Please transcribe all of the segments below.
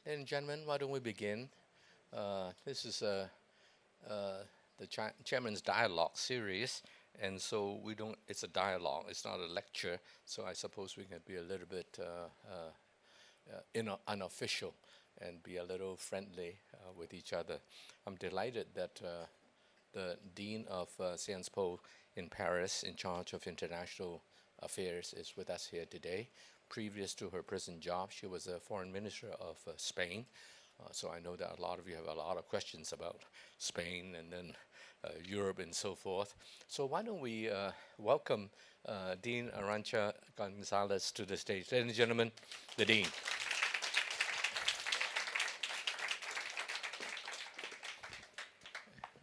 Ladies and gentlemen, why don't we begin? This is the chairman's dialogue series, and so we don't. It's a dialogue. It's not a lecture. So I suppose we can be a little bit unofficial and be a little friendly with each other. I'm delighted that the dean of Sciences Po in Paris, in charge of international affairs, is with us here today. Previous to her present job, she was a foreign minister of Spain. So I know that a lot of you have a lot of questions about Spain and then Europe and so forth. So why don't we welcome Dean Arancha Gonzalez to the stage. Ladies and gentlemen, the Dean.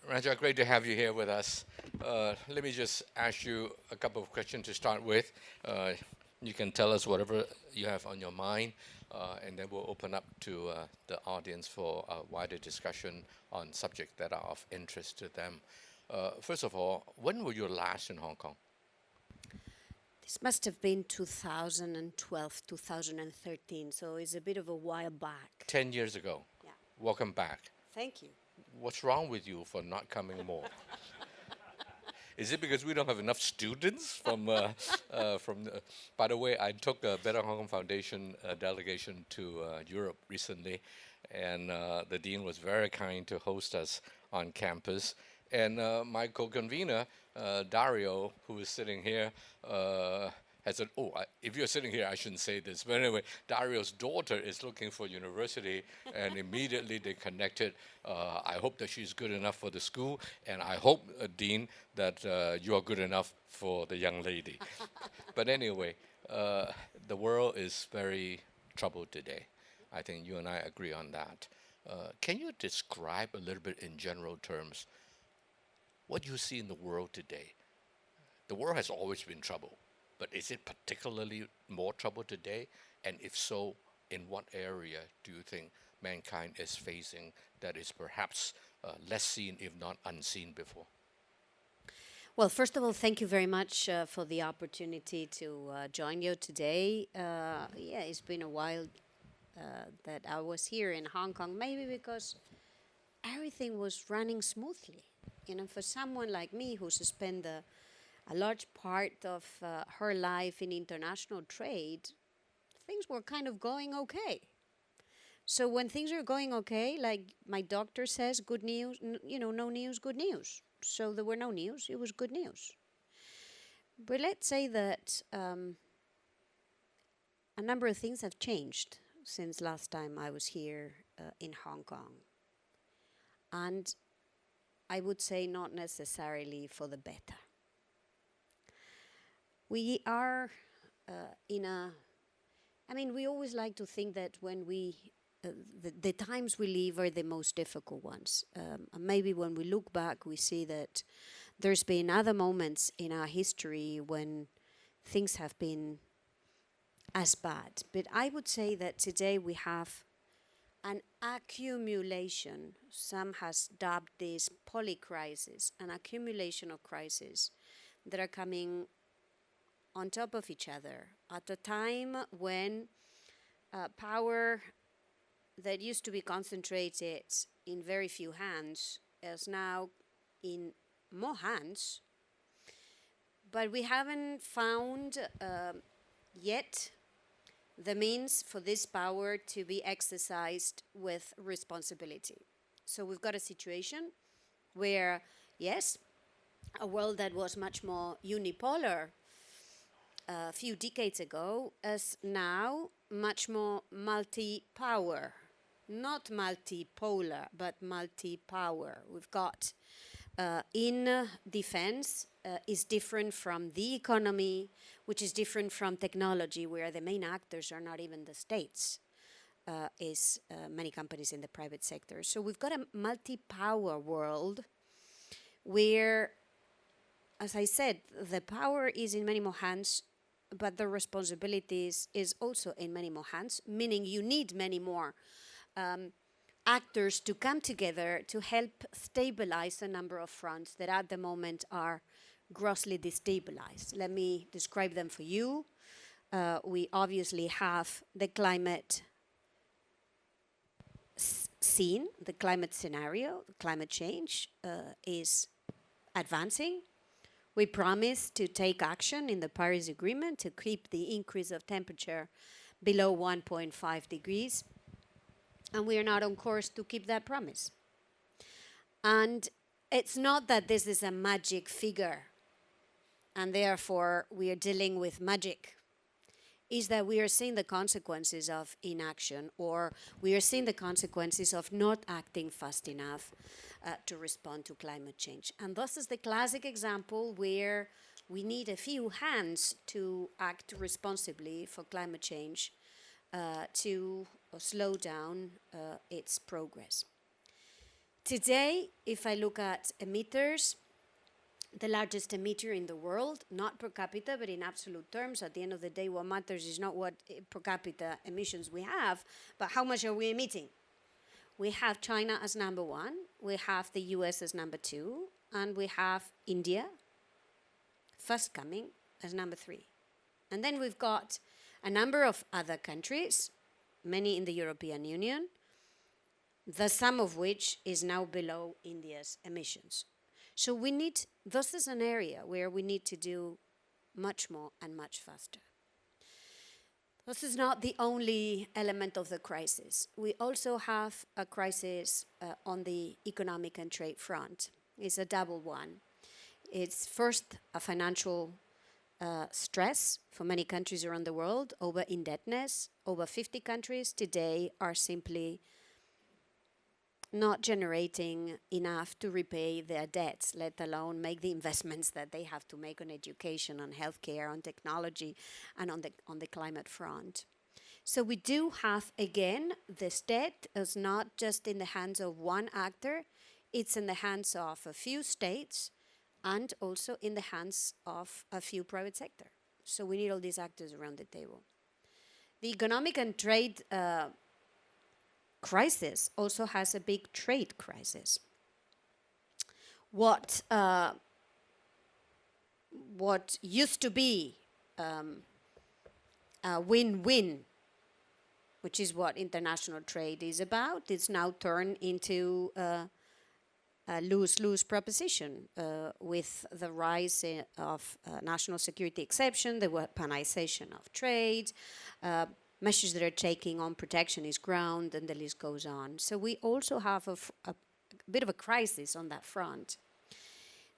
Arancha, great to have you here with us. Let me just ask you a couple of questions to start with. You can tell us whatever you have on your mind, and then we'll open up to the audience for a wider discussion on subjects that are of interest to them. First of all, when were you last in Hong Kong? This must have been 2012, 2013, so it's a bit of a while back. 10 years ago. Yeah. Welcome back. Thank you. What's wrong with you for not coming more? Is it because we don't have enough students from? By the way, I took a Better Hong Kong Foundation delegation to Europe recently, and the dean was very kind to host us on campus. And my co-convener, Dario, who is sitting here, has said, if you're sitting here, I shouldn't say this. But anyway, Dario's daughter is looking for university, and immediately they connected. I hope that she's good enough for the school, and I hope, Dean, that you are good enough for the young lady. But anyway, the world is very troubled today. I think you and I agree on that. Can you describe a little bit in general terms what you see in the world today? The world has always been troubled. But is it particularly more trouble today? And if so, in what area do you think mankind is facing that is perhaps less seen, if not unseen before? Well, first of all, thank you very much for the opportunity to join you today. Yeah, it's been a while that I was here in Hong Kong, maybe because everything was running smoothly. You know, for someone like me who's spent a large part of her life in international trade, things were kind of going okay. So when things are going okay, like my doctor says, good news, no news, good news. So there were no news, it was good news. But let's say that a number of things have changed since last time I was here in Hong Kong. And I would say not necessarily for the better. We are we always like to think that when the times we live are the most difficult ones. And maybe when we look back, we see that there's been other moments in our history when things have been as bad. But I would say that today we have an accumulation, some has dubbed this polycrisis, an accumulation of crises that are coming on top of each other at a time when power that used to be concentrated in very few hands is now in more hands. But we haven't found yet the means for this power to be exercised with responsibility. So we've got a situation where, yes, a world that was much more unipolar a few decades ago is now much more multi-power, not multipolar, but multi-power. We've got in defense is different from the economy, which is different from technology, where the main actors are not even the states, is many companies in the private sector. So we've got a multi-power world where, as I said, the power is in many more hands, but the responsibilities is also in many more hands, meaning you need many more actors to come together to help stabilize a number of fronts that at the moment are grossly destabilized. Let me describe them for you. We obviously have the climate seen the climate scenario, climate change is advancing. We promised to take action in the Paris Agreement to keep the increase of temperature below 1.5 degrees. And we are not on course to keep that promise. And it's not that this is a magic figure and therefore we are dealing with magic. Is that we are seeing the consequences of inaction, or we are seeing the consequences of not acting fast enough to respond to climate change. And this is the classic example where we need a few hands to act responsibly for climate change to slow down its progress. Today, if I look at emitters, the largest emitter in the world, not per capita, but in absolute terms. At the end of the day, what matters is not what per capita emissions we have, but how much are we emitting? We have China as number one, we have the US as number two, and we have India, first coming, as number three. And then we've got a number of other countries, many in the European Union, the sum of which is now below India's emissions. So we need, this is an area where we need to do much more and much faster. This is not the only element of the crisis. We also have a crisis on the economic and trade front. It's a double one. It's first a financial stress for many countries around the world, over indebtedness. Over 50 countries today are simply not generating enough to repay their debts, let alone make the investments that they have to make on education, on healthcare, on technology, and on the climate front. So we do have, again, this debt is not just in the hands of one actor, it's in the hands of a few states and also in the hands of a few private sector. So we need all these actors around the table. The economic and trade crisis also has a big trade crisis. What used to be a win-win, which is what international trade is about, it's now turned into a lose-lose proposition with the rise of national security exception, the weaponization of trade, measures that are taking on protectionist ground, and the list goes on. So we also have a bit of a crisis on that front.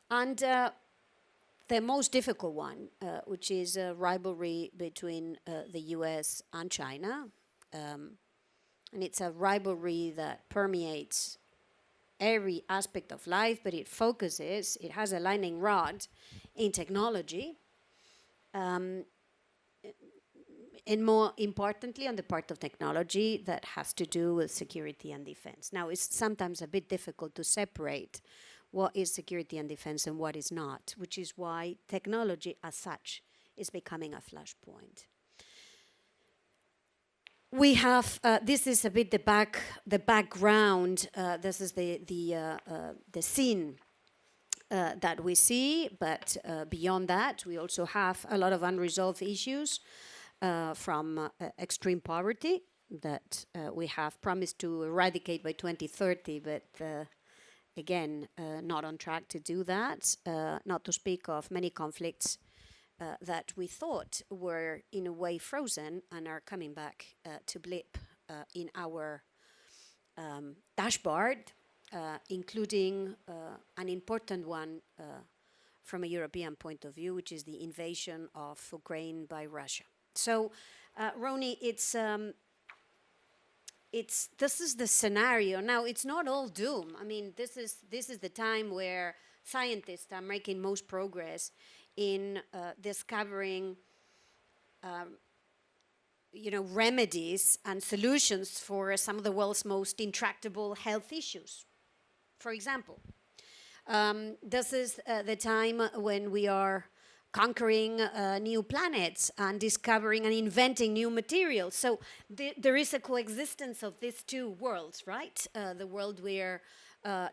And the most difficult one, which is a rivalry between the US and China. And it's a rivalry that permeates every aspect of life, but it has a lightning rod in technology. And more importantly, on the part of technology that has to do with security and defense. Now, it's sometimes a bit difficult to separate what is security and defense and what is not, which is why technology as such is becoming a flashpoint. We have, this is a bit the background, this is the scene that we see, but beyond that, we also have a lot of unresolved issues from extreme poverty that we have promised to eradicate by 2030, but again, not on track to do that, not to speak of many conflicts that we thought were in a way frozen and are coming back to blip in our dashboard, including an important one from a European point of view, which is the invasion of Ukraine by Russia. So, Ronnie, this is the scenario. Now, it's not all doom. I mean, this is the time where scientists are making most progress in discovering, remedies and solutions for some of the world's most intractable health issues. For example, this is the time when we are conquering new planets and discovering and inventing new materials. So there is a coexistence of these two worlds, right? The world where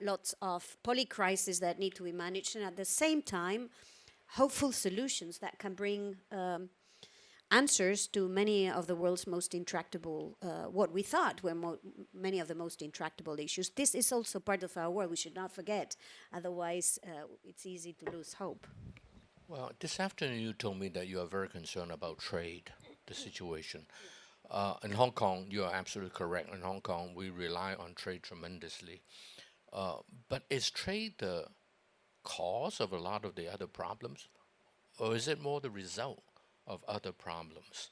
lots of polycrises that need to be managed, and at the same time, hopeful solutions that can bring answers to many of the world's most intractable, what we thought were many of the most intractable issues. This is also part of our world. We should not forget. Otherwise, it's easy to lose hope. Well, this afternoon you told me that you are very concerned about trade, the situation. In Hong Kong, you are absolutely correct. In Hong Kong, we rely on trade tremendously. But is trade the cause of a lot of the other problems? Or is it more the result of other problems?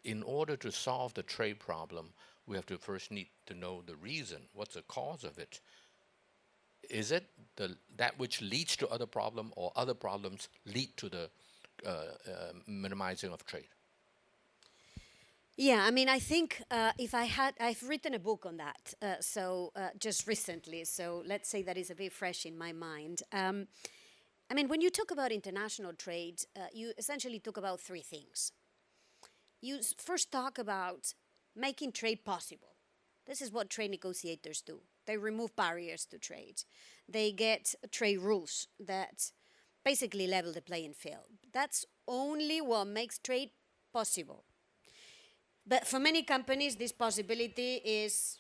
In order to solve the trade problem, we have to first need to know the reason. What's the cause of it? Is it that which leads to other problem, or other problems lead to the minimizing of trade? Yeah, I mean, I think I've written a book on that, just recently, so let's say that is a bit fresh in my mind. I mean, when you talk about international trade, you essentially talk about three things. You first talk about making trade possible. This is what trade negotiators do. They remove barriers to trade. They get trade rules that basically level the playing field. That's only what makes trade possible. But for many companies, this possibility is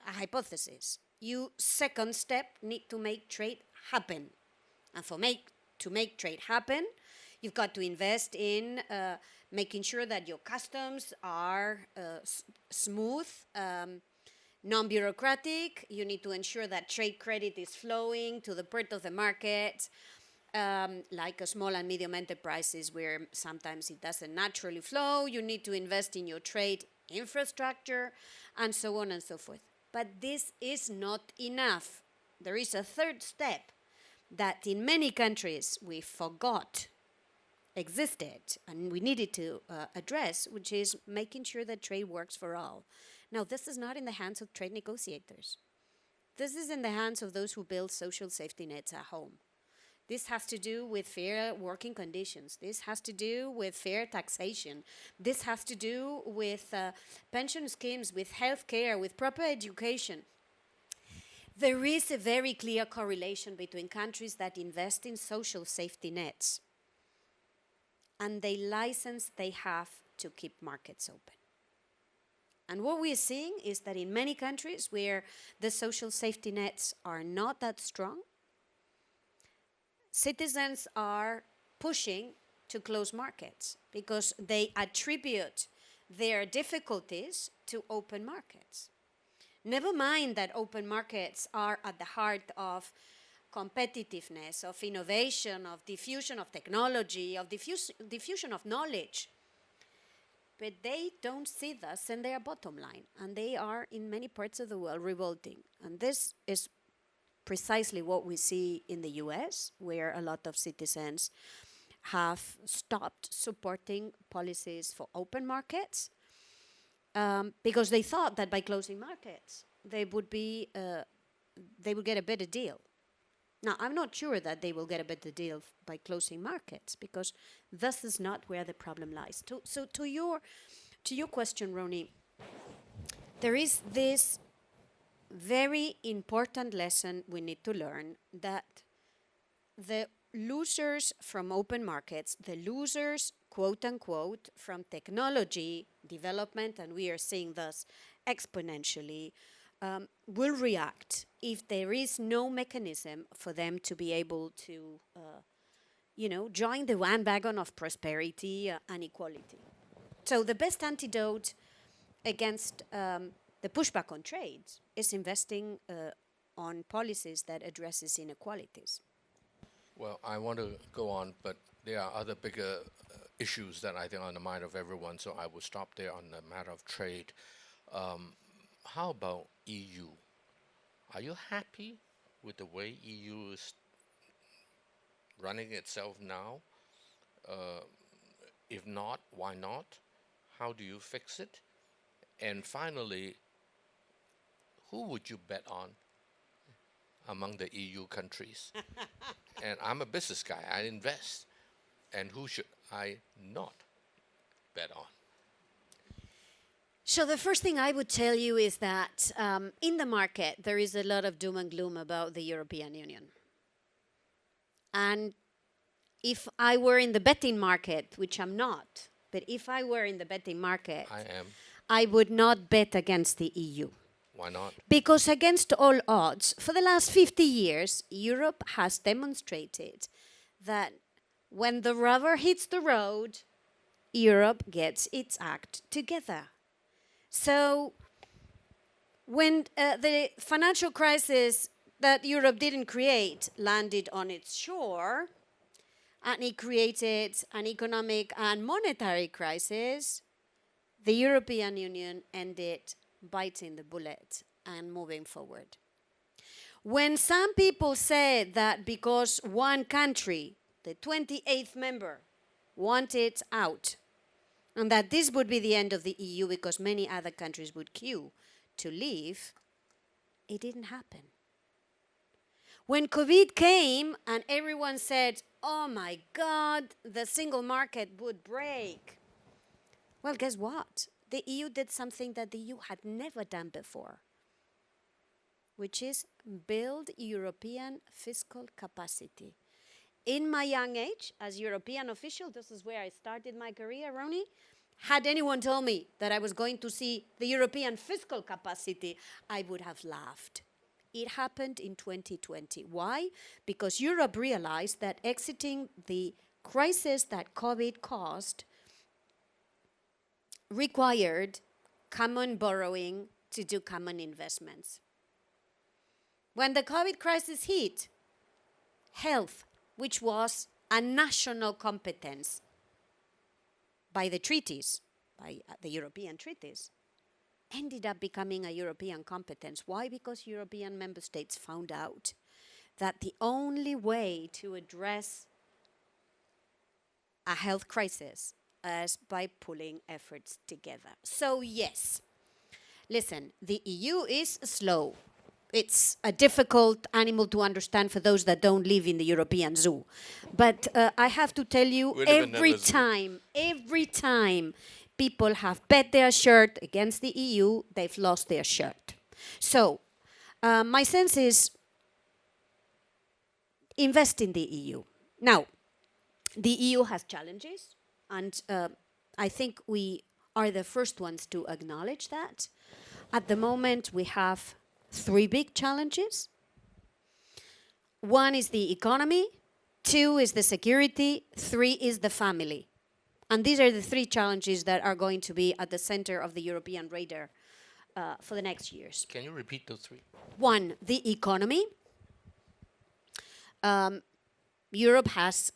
a hypothesis. You, second step, need to make trade happen. And to make trade happen, you've got to invest in making sure that your customs are smooth, non-bureaucratic. You need to ensure that trade credit is flowing to the port of the market, like small and medium enterprises where sometimes it doesn't naturally flow. You need to invest in your trade infrastructure, and so on and so forth. But this is not enough. There is a third step that in many countries we forgot existed and we needed to address, which is making sure that trade works for all. Now, this is not in the hands of trade negotiators. This is in the hands of those who build social safety nets at home. This has to do with fair working conditions. This has to do with fair taxation. This has to do with pension schemes, with health care, with proper education. There is a very clear correlation between countries that invest in social safety nets and the license they have to keep markets open. And what we're seeing is that in many countries where the social safety nets are not that strong, citizens are pushing to close markets because they attribute their difficulties to open markets. Never mind that open markets are at the heart of competitiveness, of innovation, of diffusion of technology, of diffusion of knowledge. But they don't see this in their bottom line, and they are, in many parts of the world, revolting. And this is precisely what we see in the US, where a lot of citizens have stopped supporting policies for open markets, because they thought that by closing markets, they would get a better deal. Now, I'm not sure that they will get a better deal by closing markets, because this is not where the problem lies. So to your question, Ronnie, there is this very important lesson we need to learn, that the losers from open markets, the losers, quote unquote, from technology development, and we are seeing this exponentially, will react if there is no mechanism for them to be able to, join the bandwagon of prosperity and equality. So the best antidote against the pushback on trade is investing on policies that addresses inequalities. Well, I want to go on, but there are other bigger issues that I think are on the mind of everyone, so I will stop there on the matter of trade. How about EU? Are you happy with the way EU is running itself now? If not, why not? How do you fix it? And finally, who would you bet on among the EU countries? And I'm a business guy, I invest. And who should I not bet on? So the first thing I would tell you is that in the market, there is a lot of doom and gloom about the European Union. And if I were in the betting market, which I'm not, but if I were in the betting market, I am. I would not bet against the EU. Why not? Because against all odds, for the last 50 years, Europe has demonstrated that when the rubber hits the road, Europe gets its act together. So when the financial crisis that Europe didn't create landed on its shore, and it created an economic and monetary crisis, the European Union ended biting the bullet and moving forward. When some people said that because one country, the 28th member, wanted out, and that this would be the end of the EU because many other countries would queue to leave, it didn't happen. When COVID came and everyone said, oh my God, the single market would break. Well, guess what? The EU did something that the EU had never done before, which is build European fiscal capacity. In my young age, as European official, this is where I started my career, Ronnie, had anyone told me that I was going to see the European fiscal capacity, I would have laughed. It happened in 2020. Why? Because Europe realized that exiting the crisis that COVID caused required common borrowing to do common investments. When the COVID crisis hit, health, which was a national competence by the treaties, by the European treaties, ended up becoming a European competence. Why? Because European member states found out that the only way to address a health crisis is by pulling efforts together. So yes, listen, the EU is slow. It's a difficult animal to understand for those that don't live in the European zoo. But I have to tell you, every time people have bet their shirt against the EU, they've lost their shirt. So my sense is invest in the EU. Now, the EU has challenges, and I think we are the first ones to acknowledge that. At the moment, we have 3 big challenges. 1 is the economy, 2 is the security, 3 is the family. And these are the 3 challenges that are going to be at the center of the European radar for the next years. Can you repeat those 3? 1, the economy. Europe has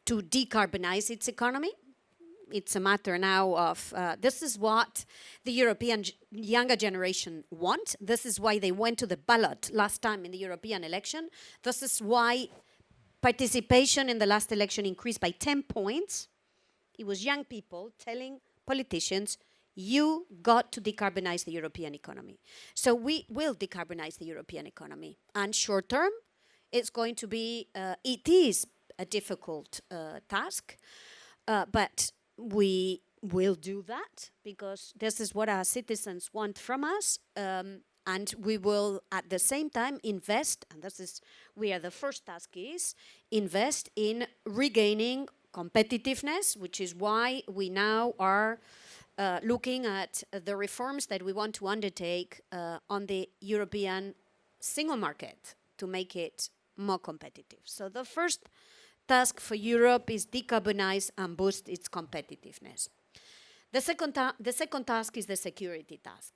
to decarbonize its economy. It's a matter now of, this is what the European younger generation want. This is why they went to the ballot last time in the European election. This is why participation in the last election increased by 10 points. It was young people telling politicians, you got to decarbonize the European economy. So we will decarbonize the European economy. And short term, it's going to be, it is a difficult task, but we will do that because this is what our citizens want from us, and we will at the same time invest, and this is where the first task is, invest in regaining competitiveness, which is why we now are looking at the reforms that we want to undertake on the European single market to make it more competitive. So the first task for Europe is decarbonize and boost its competitiveness. The second task is the security task.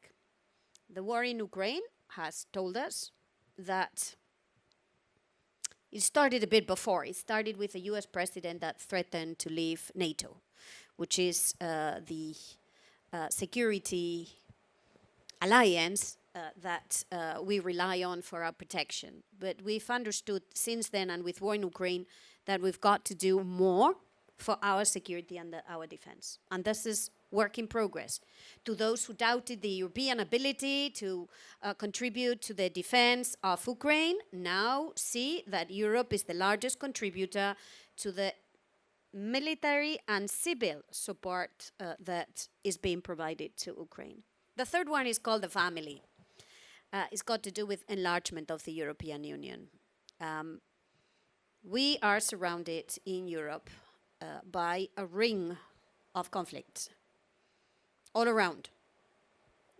The war in Ukraine has told us that it started a bit before. It started with a US president that threatened to leave NATO, which is the security alliance that we rely on for our protection. But we've understood since then, and with war in Ukraine, that we've got to do more for our security and our defense. And this is work in progress. To those who doubted the European ability to contribute to the defense of Ukraine, now see that Europe is the largest contributor to the military and civil support that is being provided to Ukraine. The third one is called the family. It's got to do with enlargement of the European Union. We are surrounded in Europe by a ring of conflicts all around,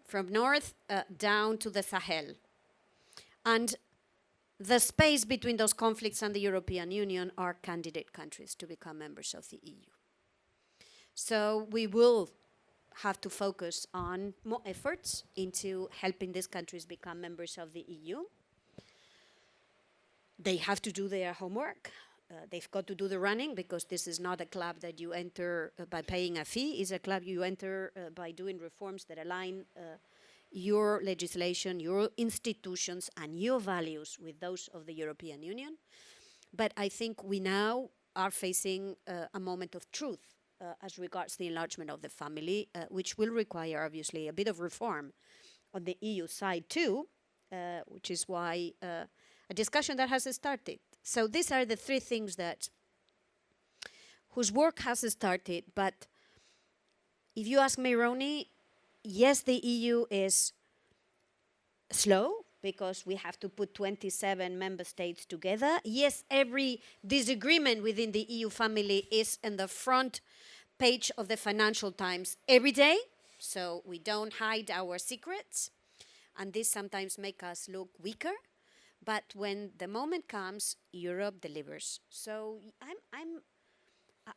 from north down to the Sahel. And the space between those conflicts and the European Union are candidate countries to become members of the EU. So we will have to focus on more efforts into helping these countries become members of the EU. They have to do their homework. They've got to do the running, because this is not a club that you enter by paying a fee. It's a club you enter by doing reforms that align your legislation, your institutions, and your values with those of the European Union. But I think we now are facing a moment of truth as regards the enlargement of the family, which will require, obviously, a bit of reform on the EU side too, which is why a discussion that has started. So these are the three things whose work has started. But if you ask me, Ronnie, yes, the EU is slow, because we have to put 27 member states together. Yes, every disagreement within the EU family is in the front page of the Financial Times every day, so we don't hide our secrets, and this sometimes makes us look weaker. But when the moment comes, Europe delivers. So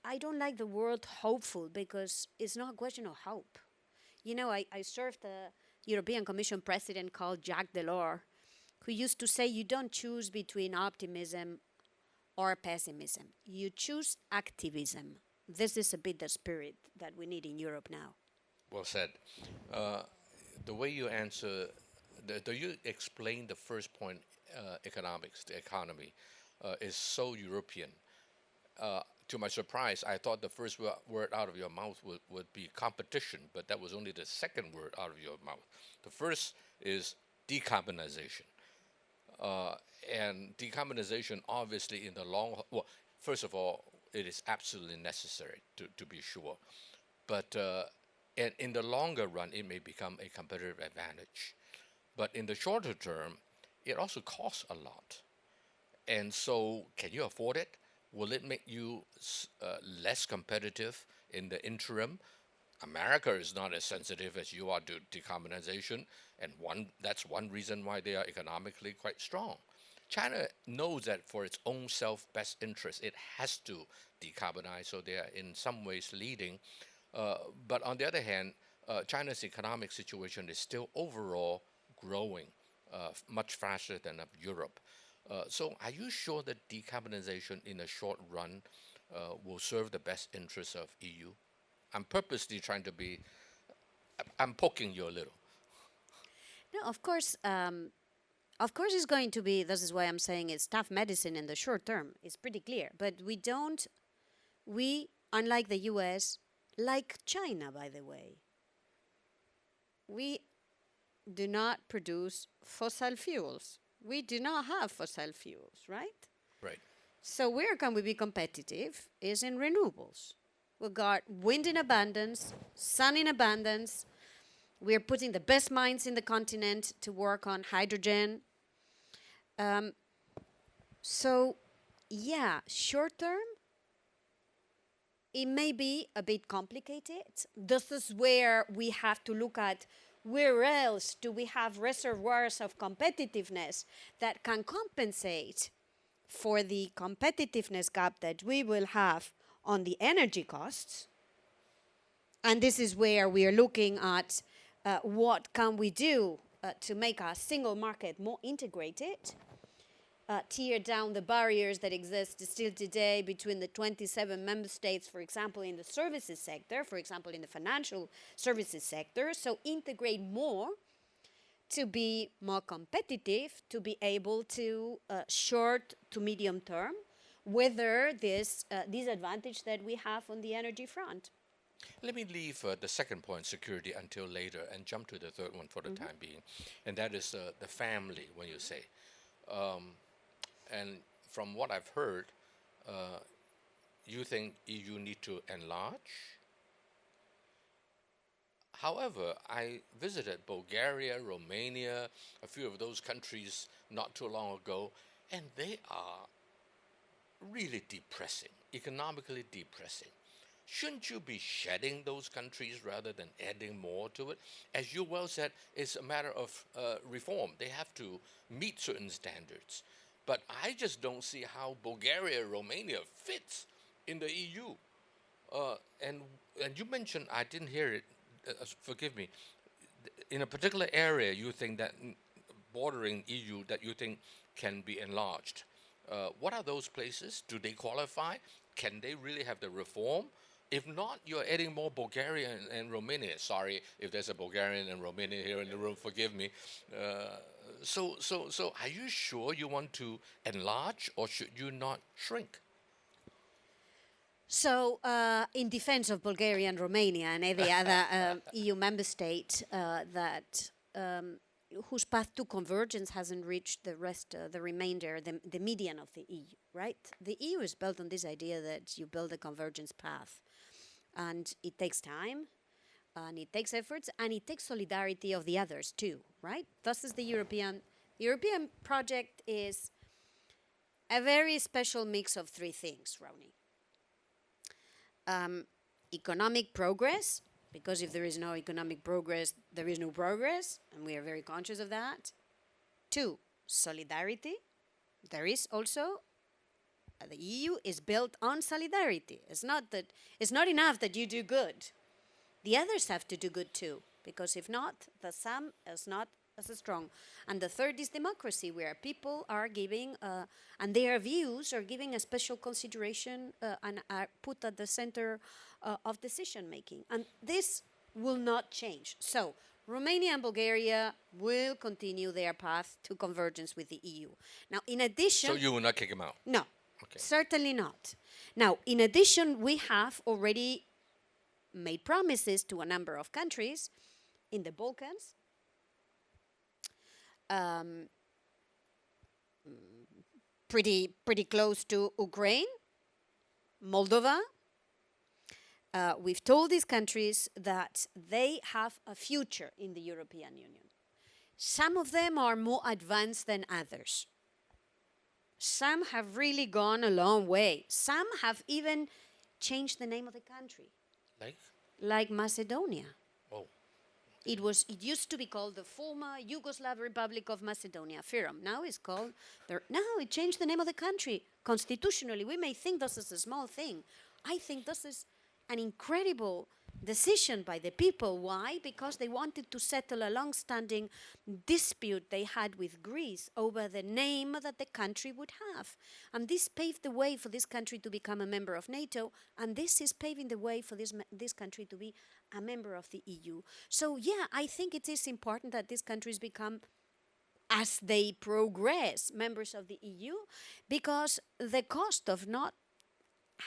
I don't like the word hopeful, because it's not a question of hope. You know, I served a European Commission president called Jacques Delors, who used to say, you don't choose between optimism or pessimism. You choose activism. This is a bit the spirit that we need in Europe now. Well said. The way you answer, do you explain the first point, economics, the economy, is so European? To my surprise, I thought the first word out of your mouth would be competition, but that was only the second word out of your mouth. The first is decarbonization. And decarbonization, obviously, in the long haul, well, first of all, it is absolutely necessary to be sure. But and in the longer run, it may become a competitive advantage. But in the shorter term, it also costs a lot. And so, can you afford it? Will it make you less competitive in the interim? America is not as sensitive as you are to decarbonization, and that's one reason why they are economically quite strong. China knows that for its own best interest, it has to decarbonize, so they are in some ways leading. But on the other hand, China's economic situation is still overall growing much faster than of Europe. So are you sure that decarbonization in the short run will serve the best interests of EU? I'm purposely trying to be, I'm poking you a little. No, of course it's going to be, this is why I'm saying it's tough medicine in the short term. It's pretty clear. But we, unlike the US, like China, by the way, we do not produce fossil fuels. We do not have fossil fuels, right? Right. So where can we be competitive is in renewables. We've got wind in abundance, sun in abundance. We're putting the best minds in the continent to work on hydrogen. So, yeah, short term, it may be a bit complicated. This is where we have to look at where else do we have reservoirs of competitiveness that can compensate for the competitiveness gap that we will have on the energy costs. And this is where we are looking at what can we do to make our single market more integrated, tear down the barriers that exist still today between the 27 member states, for example, in the services sector, for example, in the financial services sector. So integrate more to be more competitive, to be able to short to medium term weather this disadvantage that we have on the energy front. Let me leave the second point, security, until later and jump to the third one for the time being. And that is the family, when you say. And from what I've heard, you think EU need to enlarge? However, I visited Bulgaria, Romania, a few of those countries not too long ago, and they are really depressing, economically depressing. shouldn't you be shedding those countries rather than adding more to it? As you well said, it's a matter of reform. They have to meet certain standards. But I just don't see how Bulgaria, Romania fits in the EU. Uh, and and you mentioned, I didn't hear it. Forgive me. In a particular area, you think that bordering EU that you think can be enlarged. What are those places? Do they qualify? Can they really have the reform? If not, you're adding more Bulgaria and Romania. Sorry if there's a Bulgarian and Romania here in the room. Forgive me. So, are you sure you want to enlarge, or should you not shrink? So, in defense of Bulgaria and Romania and every other EU member state that whose path to convergence hasn't reached the remainder, the median of the EU, right? The EU is built on this idea that you build a convergence path, and it takes time, and it takes efforts, and it takes solidarity of the others too, right? This is the European project is a very special mix of three things, Ronnie. Economic progress, because if there is no economic progress, there is no progress, and we are very conscious of that. 2, solidarity. There is also, the EU is built on solidarity. It's not enough that you do good. The others have to do good too, because if not, the sum is not as strong. And the third is democracy, where people are giving, and their views are giving a special consideration and are put at the center of decision making. And this will not change. So Romania and Bulgaria will continue their path to convergence with the EU. Now, in addition... So you will not kick him out? No, okay. Certainly not. Now, in addition, we have already made promises to a number of countries in the Balkans, pretty close to Ukraine, Moldova. We've told these countries that they have a future in the European Union. Some of them are more advanced than others. Some have really gone a long way. Some have even changed the name of the country. Like Macedonia. Oh. It used to be called the former Yugoslav Republic of Macedonia, FYROM. Now it's called, it changed the name of the country. Constitutionally, we may think this is a small thing. I think this is an incredible decision by the people. Why? Because they wanted to settle a long-standing dispute they had with Greece over the name that the country would have. And this paved the way for this country to become a member of NATO, and this is paving the way for this country to be a member of the EU. So yeah, I think it is important that these countries become, as they progress, members of the EU, because the cost of not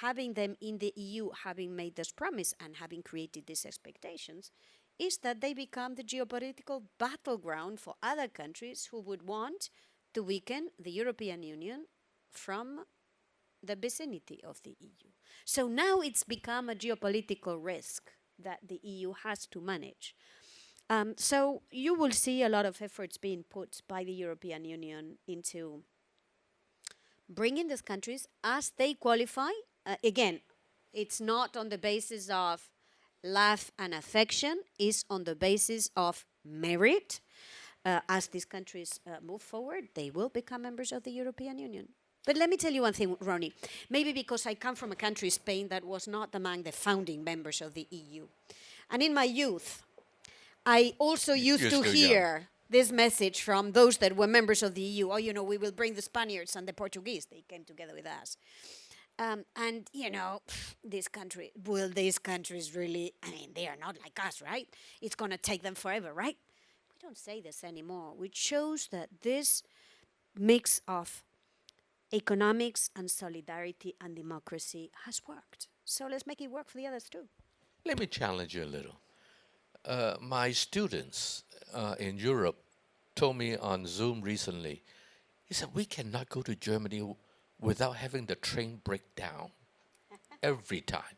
having them in the EU, having made this promise and having created these expectations, is that they become the geopolitical battleground for other countries who would want to weaken the European Union from the vicinity of the EU. So now it's become a geopolitical risk that the EU has to manage. So you will see a lot of efforts being put by the European Union into bringing these countries as they qualify. Again, it's not on the basis of love and affection, it's on the basis of merit. As these countries move forward, they will become members of the European Union. But let me tell you one thing, Ronnie. Maybe because I come from a country, Spain, that was not among the founding members of the EU. And in my youth, I also used to hear this message from those that were members of the EU. Oh, we will bring the Spaniards and the Portuguese. They came together with us. And, these countries really, they are not like us, right? It's going to take them forever, right? We don't say this anymore, which shows that this mix of economics and solidarity and democracy has worked. So let's make it work for the others too. Let me challenge you a little. My students in Europe told me on Zoom recently, he said, we cannot go to Germany without having the train break down every time.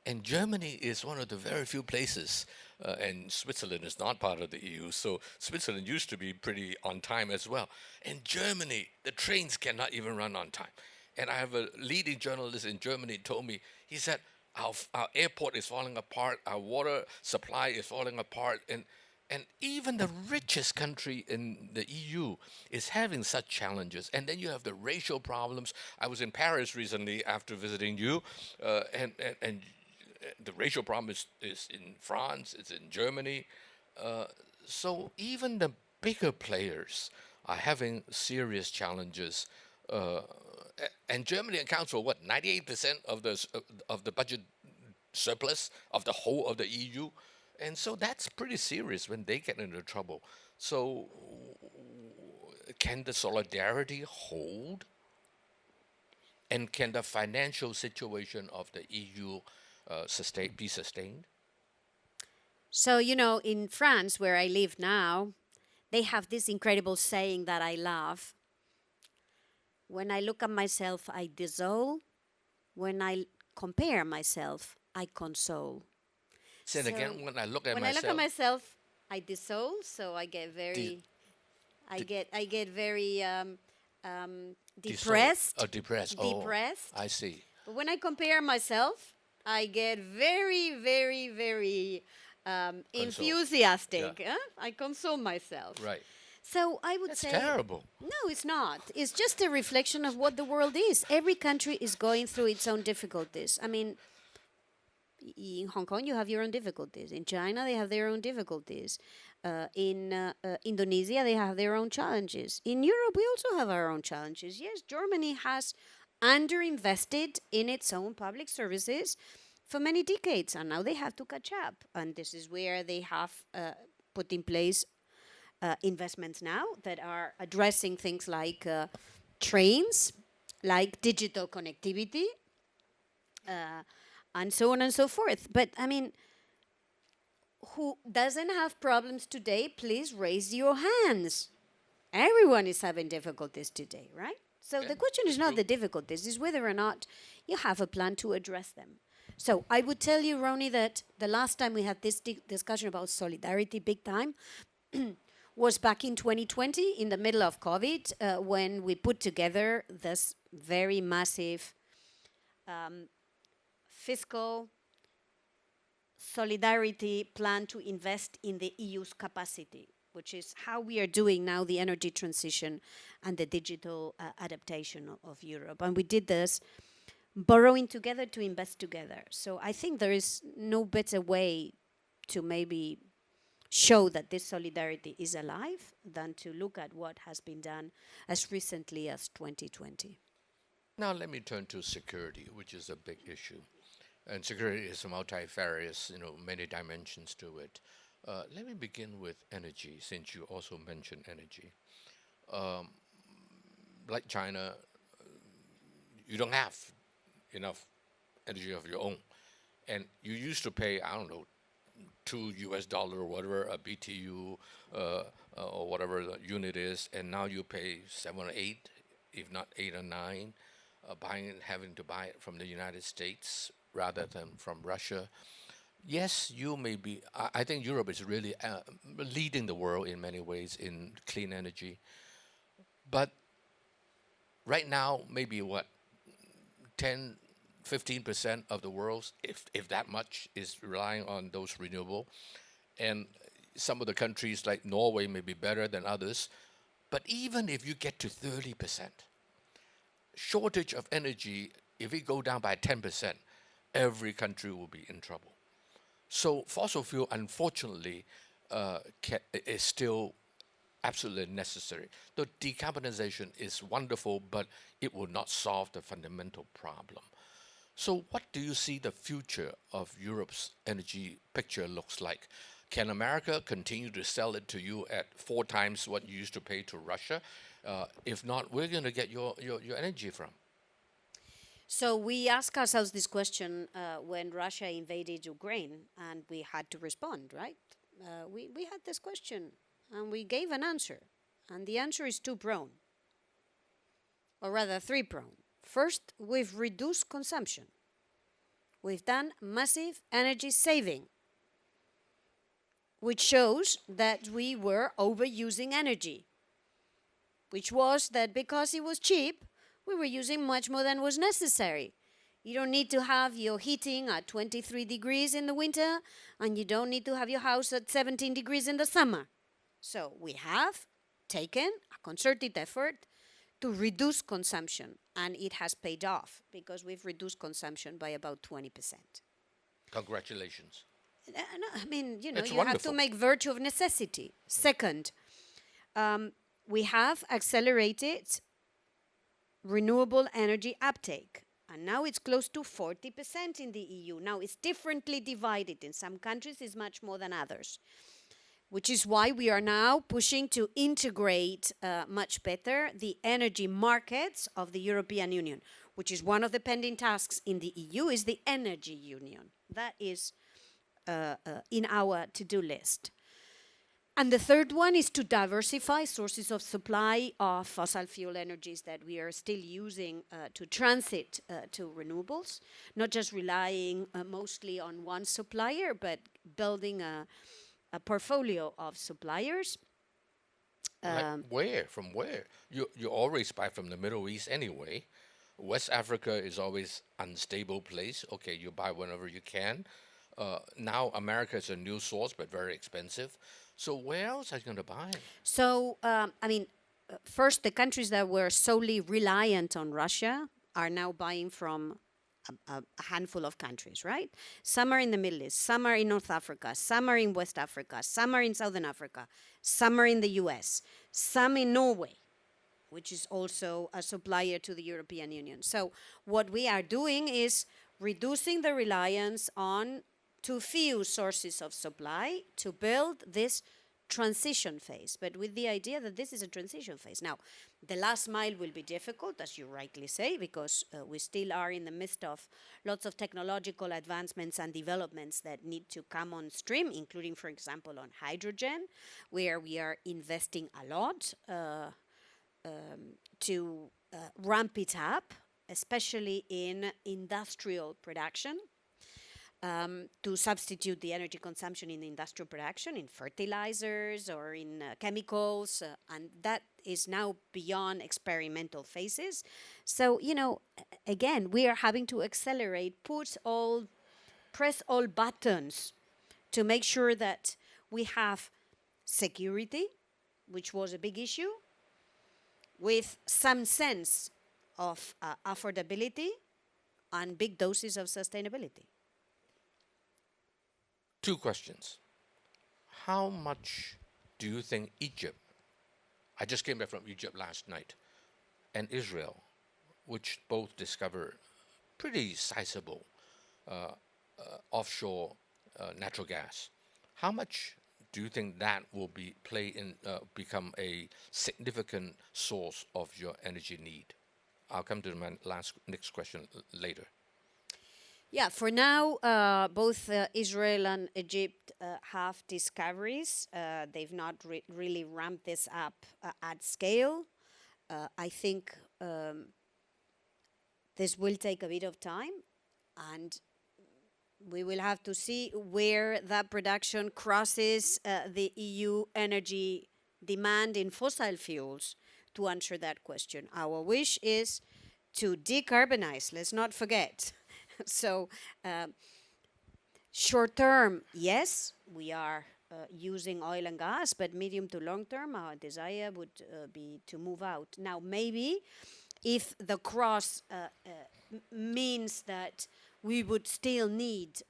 And Germany is one of the very few places, and Switzerland is not part of the EU, so Switzerland used to be pretty on time as well. In Germany, the trains cannot even run on time. And I have a leading journalist in Germany told me, he said, our airport is falling apart, our water supply is falling apart, and even the richest country in the EU is having such challenges. And then you have the racial problems. I was in Paris recently after visiting you, and the racial problem is in France, it's in Germany. So even the bigger players are having serious challenges. And Germany accounts for what, 98% of the budget surplus of the whole of the EU, and so that's pretty serious when they get into trouble. So can the solidarity hold, and can the financial situation of the EU be sustained? So, you know, in France, where I live now, they have this incredible saying that I love. When I look at myself, I dissolve. When I compare myself, I console. Say it So again. When I look at when I look myself, at myself, I dissolve. So I get very, I get very depressed. Oh, depressed. Depressed. Oh, I see. But when I compare myself, I get very, very, very enthusiastic. Yeah. I console myself. Right. So I would That's say terrible. no, it's not. It's just a reflection of what the world is. Every country is going through its own difficulties. I mean, in Hong Kong, you have your own difficulties. In China, they have their own difficulties. In Indonesia, they have their own challenges. In Europe, we also have our own challenges. Yes, Germany has underinvested in its own public services for many decades, and now they have to catch up. And this is where they have put in place investments now that are addressing things like trains, like digital connectivity, and so on and so forth. But I mean, who doesn't have problems today, please raise your hands. Everyone is having difficulties today, right? So the question is not the difficulties, is whether or not you have a plan to address them. So I would tell you, Ronnie, that the last time we had this discussion about solidarity big time was back in 2020, in the middle of COVID, when we put together this very massive fiscal solidarity plan to invest in the EU's capacity, which is how we are doing now the energy transition and the digital adaptation of Europe. And we did this borrowing together to invest together. So I think there is no better way to maybe show that this solidarity is alive than to look at what has been done as recently as 2020. Now let me turn to security, which is a big issue. And security is multifarious, many dimensions to it. Let me begin with energy, since you also mentioned energy. Like China, you don't have enough energy of your own. And you used to pay, I don't know, $2 or whatever a BTU or whatever the unit is, and now you pay 7 or 8, if not 8 or 9, having to buy it from the United States rather than from Russia. Yes, you may be. I think Europe is really leading the world in many ways in clean energy, but right now maybe 10, 15% of the world, if that much, is relying on those renewable. And some of the countries like Norway may be better than others. But even if you get to 30%, shortage of energy, if it go down by 10%, every country will be in trouble. So fossil fuel, unfortunately, is still absolutely necessary. The decarbonization is wonderful, but it will not solve the fundamental problem. So what do you see the future of Europe's energy picture looks like? Can America continue to sell it to you at 4 times what you used to pay to Russia? If not, where are you going to get your energy from? So we asked ourselves this question when Russia invaded Ukraine, and we had to respond, right? We had this question, and we gave an answer. And the answer is 2-pronged, or rather 3-pronged. First, we've reduced consumption. We've done massive energy saving, which shows that we were overusing energy, which was that because it was cheap, we were using much more than was necessary. You don't need to have your heating at 23 degrees in the winter, and you don't need to have your house at 17 degrees in the summer. So we have taken a concerted effort to reduce consumption, and it has paid off because we've reduced consumption by about 20%. Congratulations. No, I mean, you It's have to wonderful. make virtue of necessity. Second, we have accelerated renewable energy uptake, and now it's close to 40% in the EU. Now it's differently divided. In some countries, it's much more than others, which is why we are now pushing to integrate much better the energy markets of the European Union, which is one of the pending tasks in the EU, is the energy union. That is in our to-do list. And the third one is to diversify sources of supply of fossil fuel energies that we are still using to transit to renewables, not just relying mostly on one supplier, but building a portfolio of suppliers. Like where? From where? You always buy from the Middle East anyway. West Africa is always unstable place. Okay, you buy whenever you can. Now America is a new source, but very expensive. So where else are you going to buy? So, first, the countries that were solely reliant on Russia are now buying from a handful of countries, right? Some are in the Middle East, some are in North Africa, some are in West Africa, some are in Southern Africa, some are in the US, some in Norway, which is also a supplier to the European Union. So what we are doing is reducing the reliance on too few sources of supply to build this transition phase, but with the idea that this is a transition phase. Now, the last mile will be difficult, as you rightly say, because we still are in the midst of lots of technological advancements and developments that need to come on stream, including, for example, on hydrogen, where we are investing a lot to ramp it up, especially in industrial production. To substitute the energy consumption in industrial production, in fertilizers or in chemicals, and that is now beyond experimental phases. So, again, we are having to accelerate, press all buttons to make sure that we have security, which was a big issue, with some sense of affordability and big doses of sustainability. Two questions. How much do you think Egypt, I just came back from Egypt last night, and Israel, which both discovered pretty sizable offshore natural gas, how much do you think that will become a significant source of your energy need? I'll come to my next question later. Yeah, for now, both Israel and Egypt have discoveries. They've not really ramped this up at scale. I think this will take a bit of time, and we will have to see where that production crosses the EU energy demand in fossil fuels to answer that question. Our wish is to decarbonize, let's not forget. So, short term, yes, we are using oil and gas, but medium to long term, our desire would be to move out. Now, maybe if the cross means that we would still need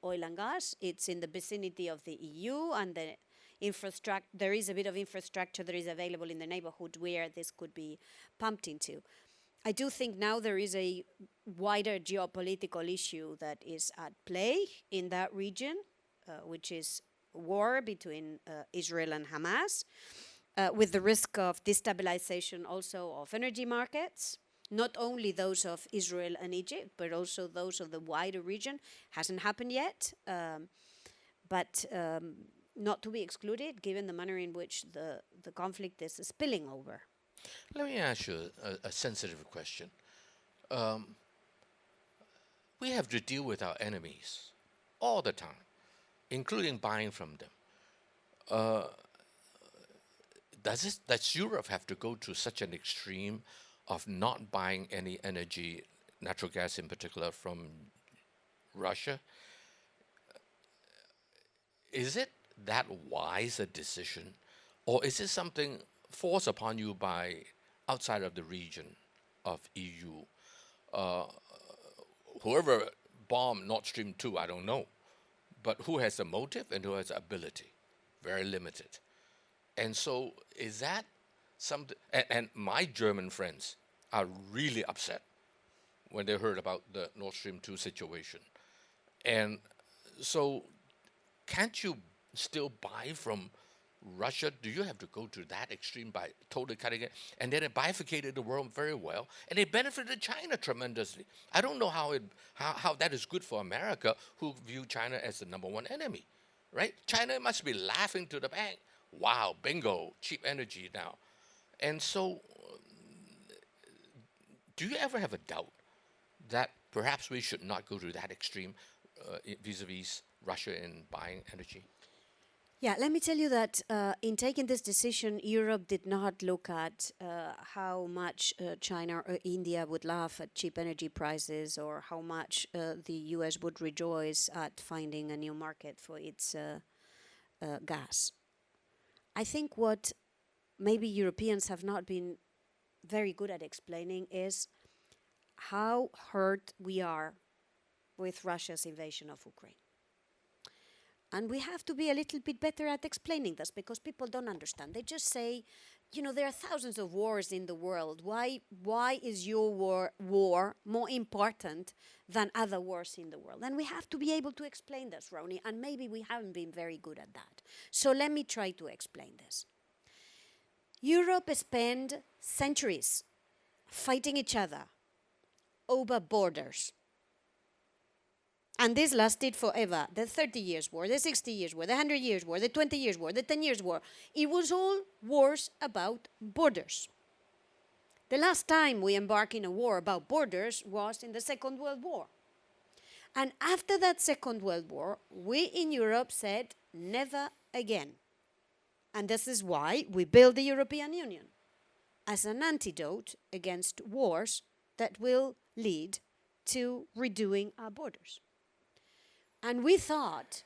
oil and gas, it's in the vicinity of the EU, and there is a bit of infrastructure that is available in the neighborhood where this could be pumped into. I do think now there is a wider geopolitical issue that is at play in that region, which is war between Israel and Hamas, with the risk of destabilization also of energy markets, not only those of Israel and Egypt, but also those of the wider region. Hasn't happened yet, but not to be excluded given the manner in which the conflict is spilling over. Let me ask you a sensitive question. We have to deal with our enemies all the time, including buying from them. Does Europe have to go to such an extreme of not buying any energy, natural gas in particular from Russia. Is it that wise a decision, or is it something forced upon you by outside of the region of EU? Uh, Whoever bombed Nord Stream 2, I don't know, but who has the motive and who has the ability? Very limited. And so is that something? And my German friends are really upset when they heard about the Nord Stream 2 situation. And so can't you still buy from Russia? Do you have to go to that extreme by totally cutting it? And then it bifurcated the world very well, and it benefited China tremendously. I don't know how that is good for America, who view China as the number one enemy, right? China must be laughing to the bank. Wow, bingo, cheap energy now. And so, do you ever have a doubt that perhaps we should not go to that extreme vis-a-vis Russia in buying energy? Yeah, let me tell you that in taking this decision, Europe did not look at how much China or India would laugh at cheap energy prices, or how much the US would rejoice at finding a new market for its gas. I think what maybe Europeans have not been very good at explaining is how hurt we are with Russia's invasion of Ukraine. And we have to be a little bit better at explaining this, because people don't understand. They just say, you know, there are thousands of wars in the world. Why is your war more important than other wars in the world? And we have to be able to explain this, Ronnie, and maybe we haven't been very good at that. So let me try to explain this. Europe spent centuries fighting each other over borders. And this lasted forever. The 30 years war, the 60 years war, the 100 years war, the 20 years war, the 10 years war. It was all wars about borders. The last time we embarked in a war about borders was in the Second World War. And after that Second World War, we in Europe said, never again. And this is why we built the European Union, as an antidote against wars that will lead to redoing our borders. And we thought,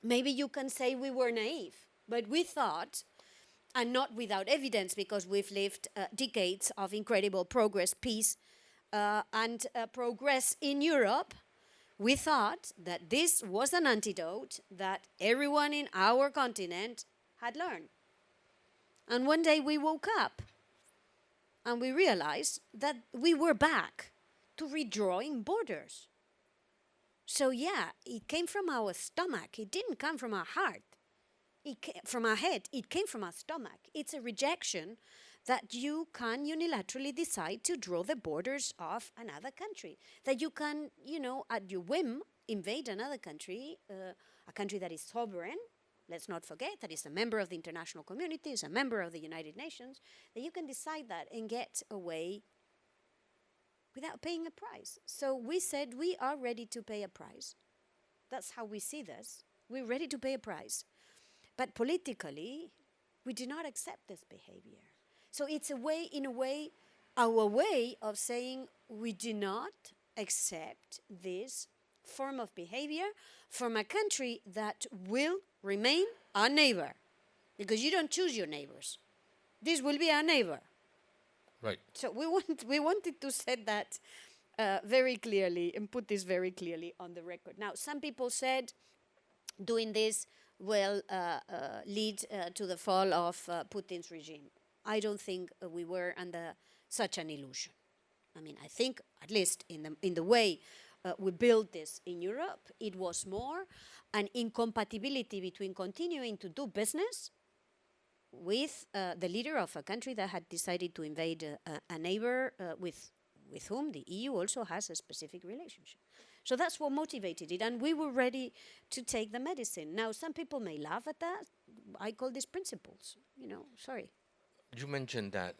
maybe you can say we were naive, but we thought, and not without evidence, because we've lived decades of incredible progress, peace, and progress in Europe, we thought that this was an antidote that everyone in our continent had learned. And one day we woke up and we realized that we were back to redrawing borders. So yeah, it came from our stomach. It didn't come from our heart. It came from our head. It came from our stomach. It's a rejection that you can unilaterally decide to draw the borders of another country. That you can, you know, at your whim, invade another country, a country that is sovereign. Let's not forget that it's a member of the international community, is a member of the United Nations, that you can decide that and get away without paying a price. So we said we are ready to pay a price. That's how we see this. We're ready to pay a price. But politically, we do not accept this behavior. So it's a way, in a way, our way of saying we do not accept this form of behavior from a country that will remain our neighbor. Because you don't choose your neighbors. This will be our neighbor. Right. So we wanted to set that very clearly and put this very clearly on the record. Now, some people said doing this will lead to the fall of Putin's regime. I don't think we were under such an illusion. I mean, I think, at least in the way we built this in Europe, it was more an incompatibility between continuing to do business with the leader of a country that had decided to invade a neighbor with whom the EU also has a specific relationship. So that's what motivated it, and we were ready to take the medicine. Now, some people may laugh at that. I call these principles, you know, sorry. You mentioned that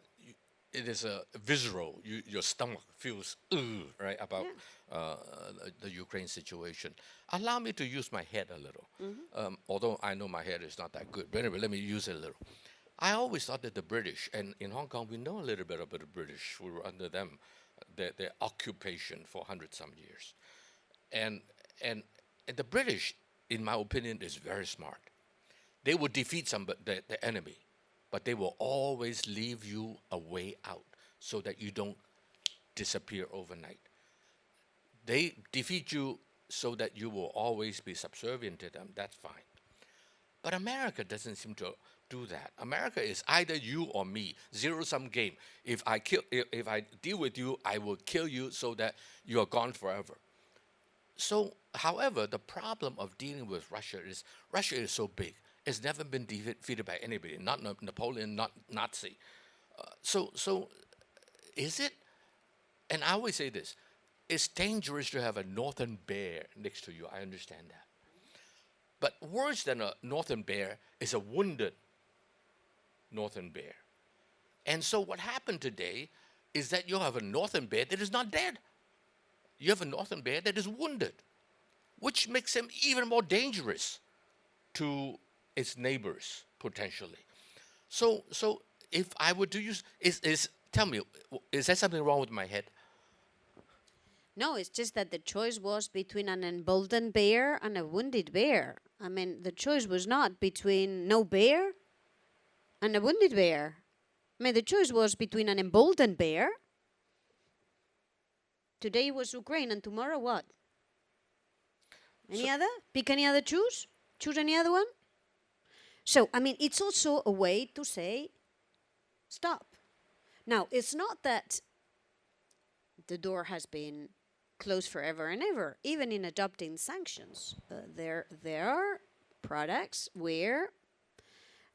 it is a visceral, your stomach feels, right, about the Ukraine situation. Allow me to use my head a little, although I know my head is not that good. But anyway, let me use it a little. I always thought that the British, and in Hong Kong, we know a little bit about the British. We were under them their occupation for 100-some years. And, and, and the British, in my opinion, is very smart. They will defeat the enemy, but they will always leave you a way out so that you don't disappear overnight. They defeat you so that you will always be subservient to them. That's fine. But America doesn't seem to do that. America is either you or me, zero-sum game. If I deal with you, I will kill you so that you are gone forever. So, however, the problem of dealing with Russia is so big. It's never been defeated by anybody, not Napoleon, not Nazi. So is it? And I always say this: it's dangerous to have a northern bear next to you. I understand that. But worse than a northern bear is a wounded northern bear. And so what happened today is that you have a northern bear that is not dead. You have a northern bear that is wounded, which makes him even more dangerous to its neighbors, potentially. So if I were to use, tell me, is there something wrong with my head? No, it's just that the choice was between an emboldened bear and a wounded bear. I mean, the choice was not between no bear and a wounded bear. I mean, the choice was between an emboldened bear. Today was Ukraine, and tomorrow what? Any other? Pick any other choose? Choose any other one? So, I mean, it's also a way to say, stop. Now, it's not that the door has been closed forever and ever. Even in adopting sanctions, there are products where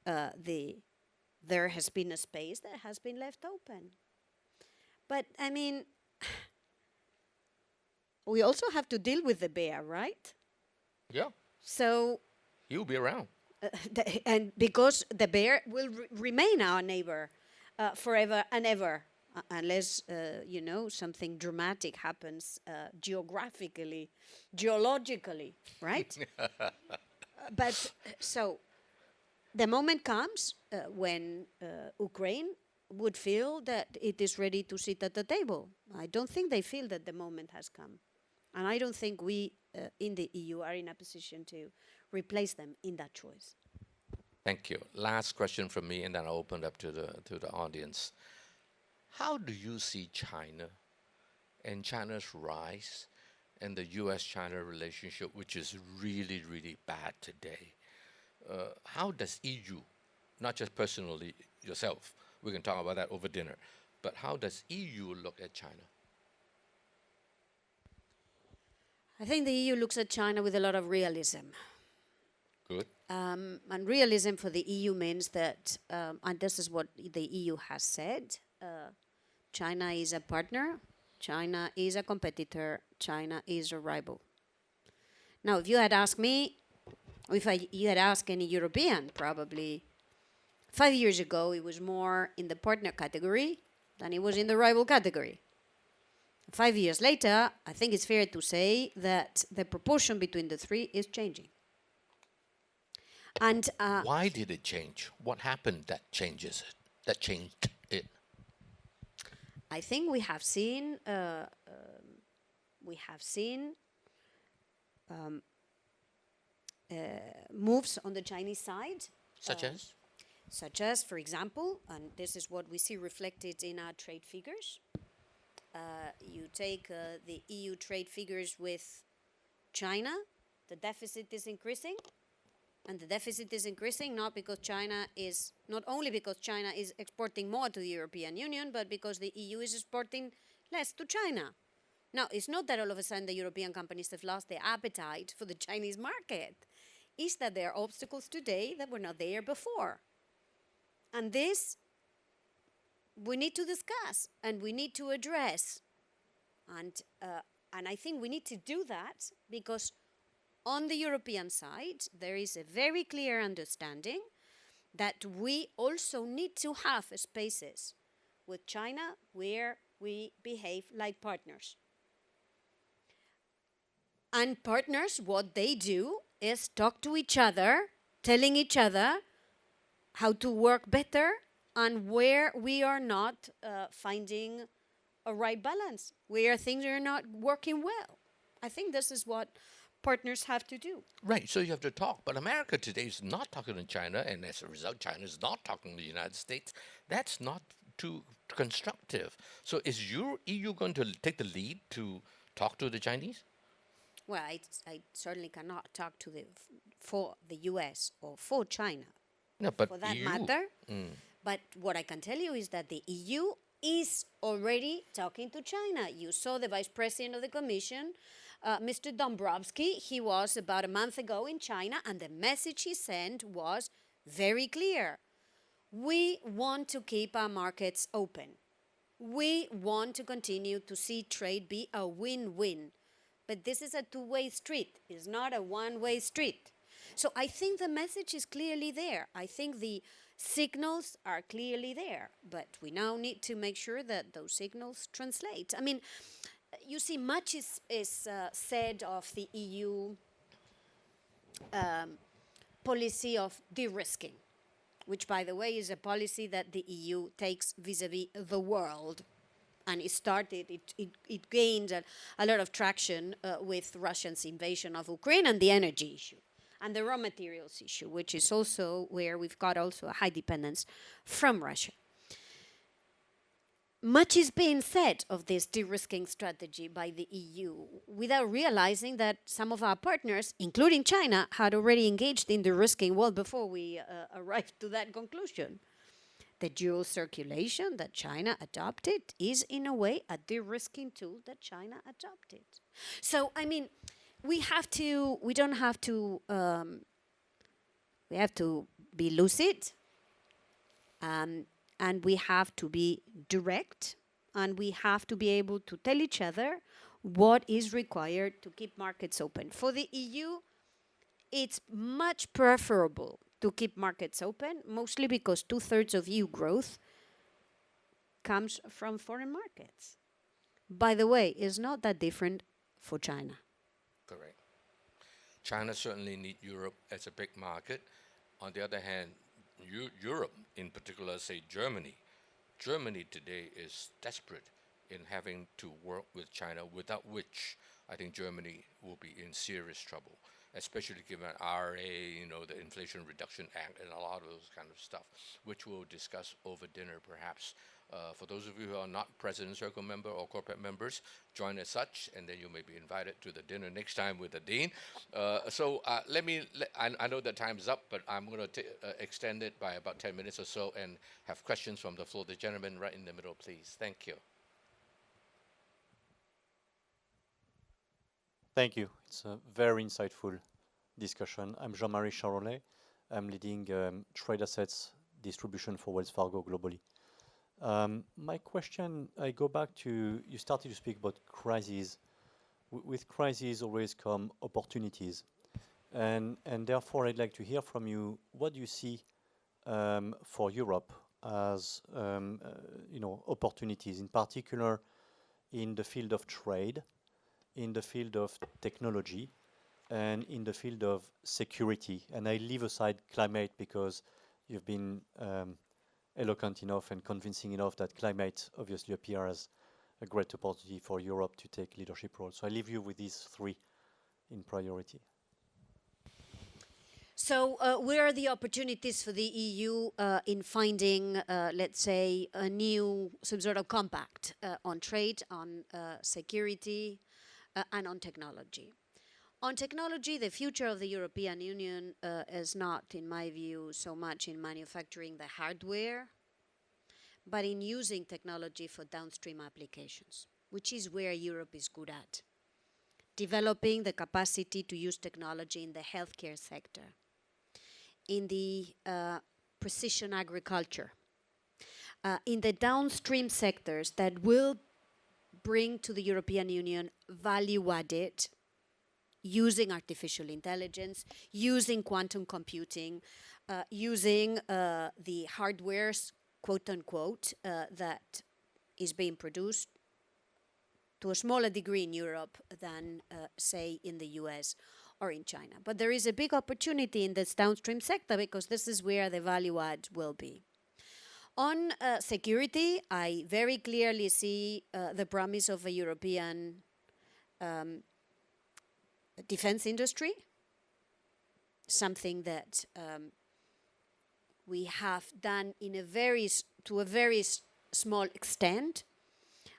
there has been a space that has been left open. But, I mean, we also have to deal with the bear, right? Yeah. So He'll be around. and because the bear will remain our neighbor forever and ever, unless something dramatic happens geographically, geologically, right? But so the moment comes when Ukraine would feel that it is ready to sit at the table. I don't think they feel that the moment has come. And I don't think we in the EU are in a position to replace them in that choice. Thank you. Last question from me, and then I'll open it up to the audience. How do you see China and China's rise and the U.S.-China relationship, which is really, really bad today? How does EU, not just personally yourself, we can talk about that over dinner, but how does EU look at China? I think the EU looks at China with a lot of realism. Good. And realism for the EU means that, and this is what the EU has said, China is a partner, China is a competitor, China is a rival. Now, if you had asked me, you had asked any European, probably 5 years ago, it was more in the partner category than it was in the rival category. 5 years later, I think it's fair to say that the proportion between the three is changing. And why did it change? What happened that changes it? That changed it? I think we have seen moves on the Chinese side, such as, for example, and this is what we see reflected in our trade figures. You take the EU trade figures with China, the deficit is increasing. And the deficit is increasing not only because China is exporting more to the European Union, but because the EU is exporting less to China. Now, it's not that all of a sudden the European companies have lost their appetite for the Chinese market. It's that there are obstacles today that were not there before. And this we need to discuss and we need to address. And I think we need to do that because on the European side, there is a very clear understanding that we also need to have spaces with China where we behave like partners. And partners, what they do is talk to each other, telling each other how to work better and where we are not finding a right balance where things are not working well. I think this is what partners have to do. Right, so you have to talk. But America today is not talking to China, and as a result, China is not talking to the United States. That's not too constructive. So is your EU going to take the lead to talk to the Chinese? Well, I certainly cannot talk to for the US or for China, No, but for that EU. matter. But what I can tell you is that the EU is already talking to China. You saw the Vice President of the Commission, Mr. Dombrovsky. He was about a month ago in China, and the message he sent was very clear. We want to keep our markets open. We want to continue to see trade be a win-win. But this is a two-way street. It's not a one-way street. So I think the message is clearly there. I think the signals are clearly there. But we now need to make sure that those signals translate. I mean, you see, much is said of the EU policy of de-risking, which, by the way, is a policy that the EU takes vis-a-vis the world. And it gained a lot of traction with Russia's invasion of Ukraine and the energy issue and the raw materials issue, which is also where we've got also a high dependence from Russia. Much is being said of this de-risking strategy by the EU without realizing that some of our partners, including China, had already engaged in de-risking well before we arrived to that conclusion. The dual circulation that China adopted is, in a way, a de-risking tool that China adopted. So, I mean, we have to be lucid, and we have to be direct, and we have to be able to tell each other what is required to keep markets open. For the EU, it's much preferable to keep markets open, mostly because 2/3 of EU growth comes from foreign markets. By the way, it's not that different for China. Correct. China certainly needs Europe as a big market. On the other hand, Europe, in particular, say Germany, Germany today is desperate in having to work with China, without which I think Germany will be in serious trouble, especially given IRA, the Inflation Reduction Act, and a lot of those kind of stuff, which we'll discuss over dinner perhaps. For those of you who are not President Circle member or corporate members, join as such, and then you may be invited to the dinner next time with the Dean. I know that time's up, but I'm going to extend it by about 10 minutes or so and have questions from the floor. The gentleman right in the middle, please. Thank you. Thank you. It's a very insightful discussion. I'm Jean-Marie Charolais. I'm leading trade assets distribution for Wells Fargo globally. My question, I go back to, you started to speak about crises. With crises always come opportunities. And therefore, I'd like to hear from you, what do you see for Europe as opportunities, in particular in the field of trade, in the field of technology, and in the field of security? And I leave aside climate because you've been eloquent enough and convincing enough that climate obviously appears as a great opportunity for Europe to take leadership role. So I leave you with these three in priority. So where are the opportunities for the EU in finding, let's say, some sort of compact on trade, on security, and on technology? On technology, the future of the European Union is not, in my view, so much in manufacturing the hardware, but in using technology for downstream applications, which is where Europe is good at. Developing the capacity to use technology in the healthcare sector, in the precision agriculture, in the downstream sectors that will bring to the European Union value added, using artificial intelligence, using quantum computing, using the hardwares, quote unquote, that is being produced to a smaller degree in Europe than, say, in the US or in China. But there is a big opportunity in this downstream sector because this is where the value add will be. On security, I very clearly see the promise of a European defense industry, something that we have done in a to a very small extent,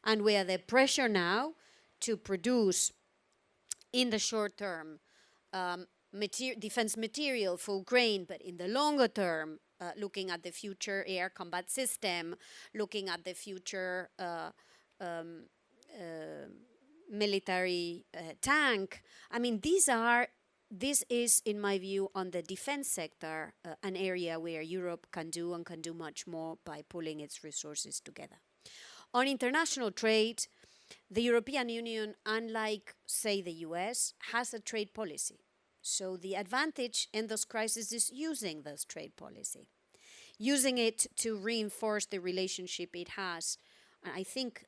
and where the pressure now to produce in the short term defense material for Ukraine, but in the longer term, looking at the future air combat system, looking at the future military tank. I mean, this is, in my view, on the defense sector, an area where Europe can do much more by pulling its resources together. On international trade, the European Union, unlike, say, the US, has a trade policy. So the advantage in this crisis is using this trade policy, using it to reinforce the relationship it has. And I think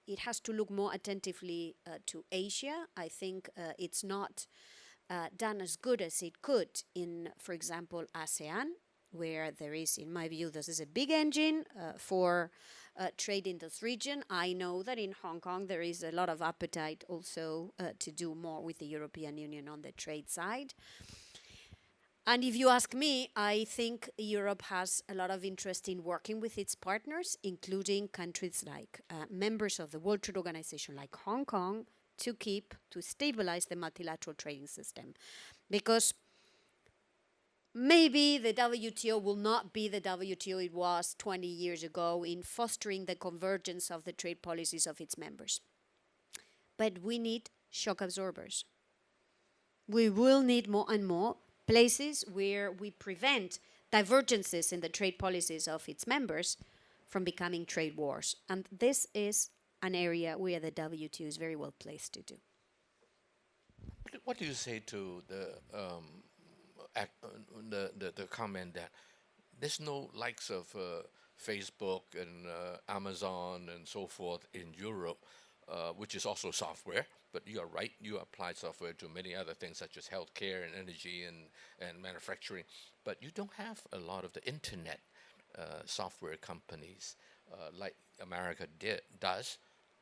it has to look more attentively to Asia. I think it's not done as good as it could in, for example, ASEAN, where there is, in my view, this is a big engine for trade in this region. I know that in Hong Kong there is a lot of appetite also to do more with the European Union on the trade side. And if you ask me, I think Europe has a lot of interest in working with its partners, including countries like members of the World Trade Organization like Hong Kong, to stabilize the multilateral trading system. Because maybe the WTO will not be the WTO it was 20 years ago in fostering the convergence of the trade policies of its members. But we need shock absorbers. We will need more and more places where we prevent divergences in the trade policies of its members from becoming trade wars. And this is an area where the WTO is very well placed to do. What do you say to the comment that there's no likes of Facebook and Amazon and so forth in Europe, which is also software, but you are right, you apply software to many other things such as healthcare and energy and manufacturing, but you don't have a lot of the internet software companies like America does,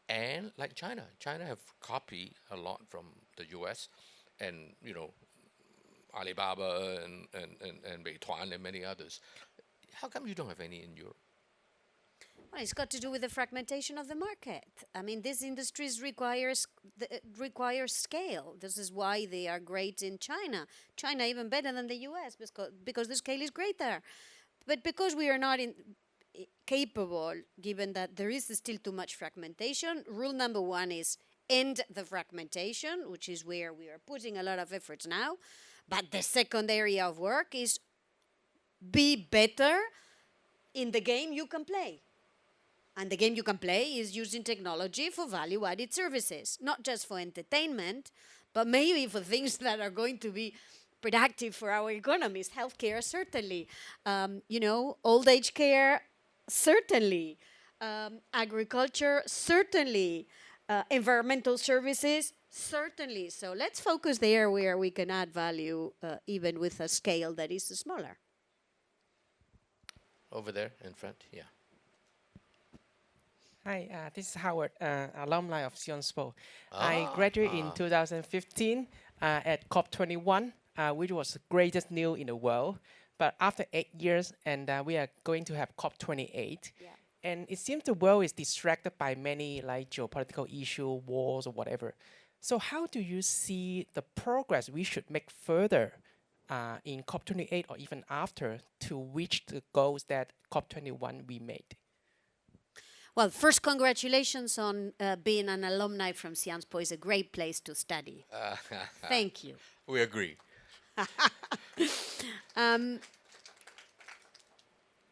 and like China. China have copied a lot from the US, and you know, Alibaba and Meituan and many others. How come you don't have any in Europe? Well, it's got to do with the fragmentation of the market. I mean, these industries require scale. This is why they are great in China. China even better than the US because the scale is great there. But because we are not capable, given that there is still too much fragmentation, rule number one is end the fragmentation, which is where we are putting a lot of efforts now. But the second area of work is be better in the game you can play. And the game you can play is using technology for value-added services, not just for entertainment, but maybe for things that are going to be productive for our economies. Healthcare, certainly. Old age care, certainly. Agriculture, certainly. Environmental services, certainly. So let's focus there where we can add value, even with a scale that is smaller. Over there in front, yeah. Hi, this is Howard, alumni of Sion-Spo. I graduated in 2015 at COP21, which was the greatest news in the world. But after 8 years, and we are going to have COP28. Yeah. And it seems the world is distracted by many like geopolitical issues, wars, or whatever. So how do you see the progress we should make further in COP28 or even after to reach the goals that COP21 we made? Well, first, congratulations on being an alumni from Sion-Spo. It's a great place to study. Thank you. We agree.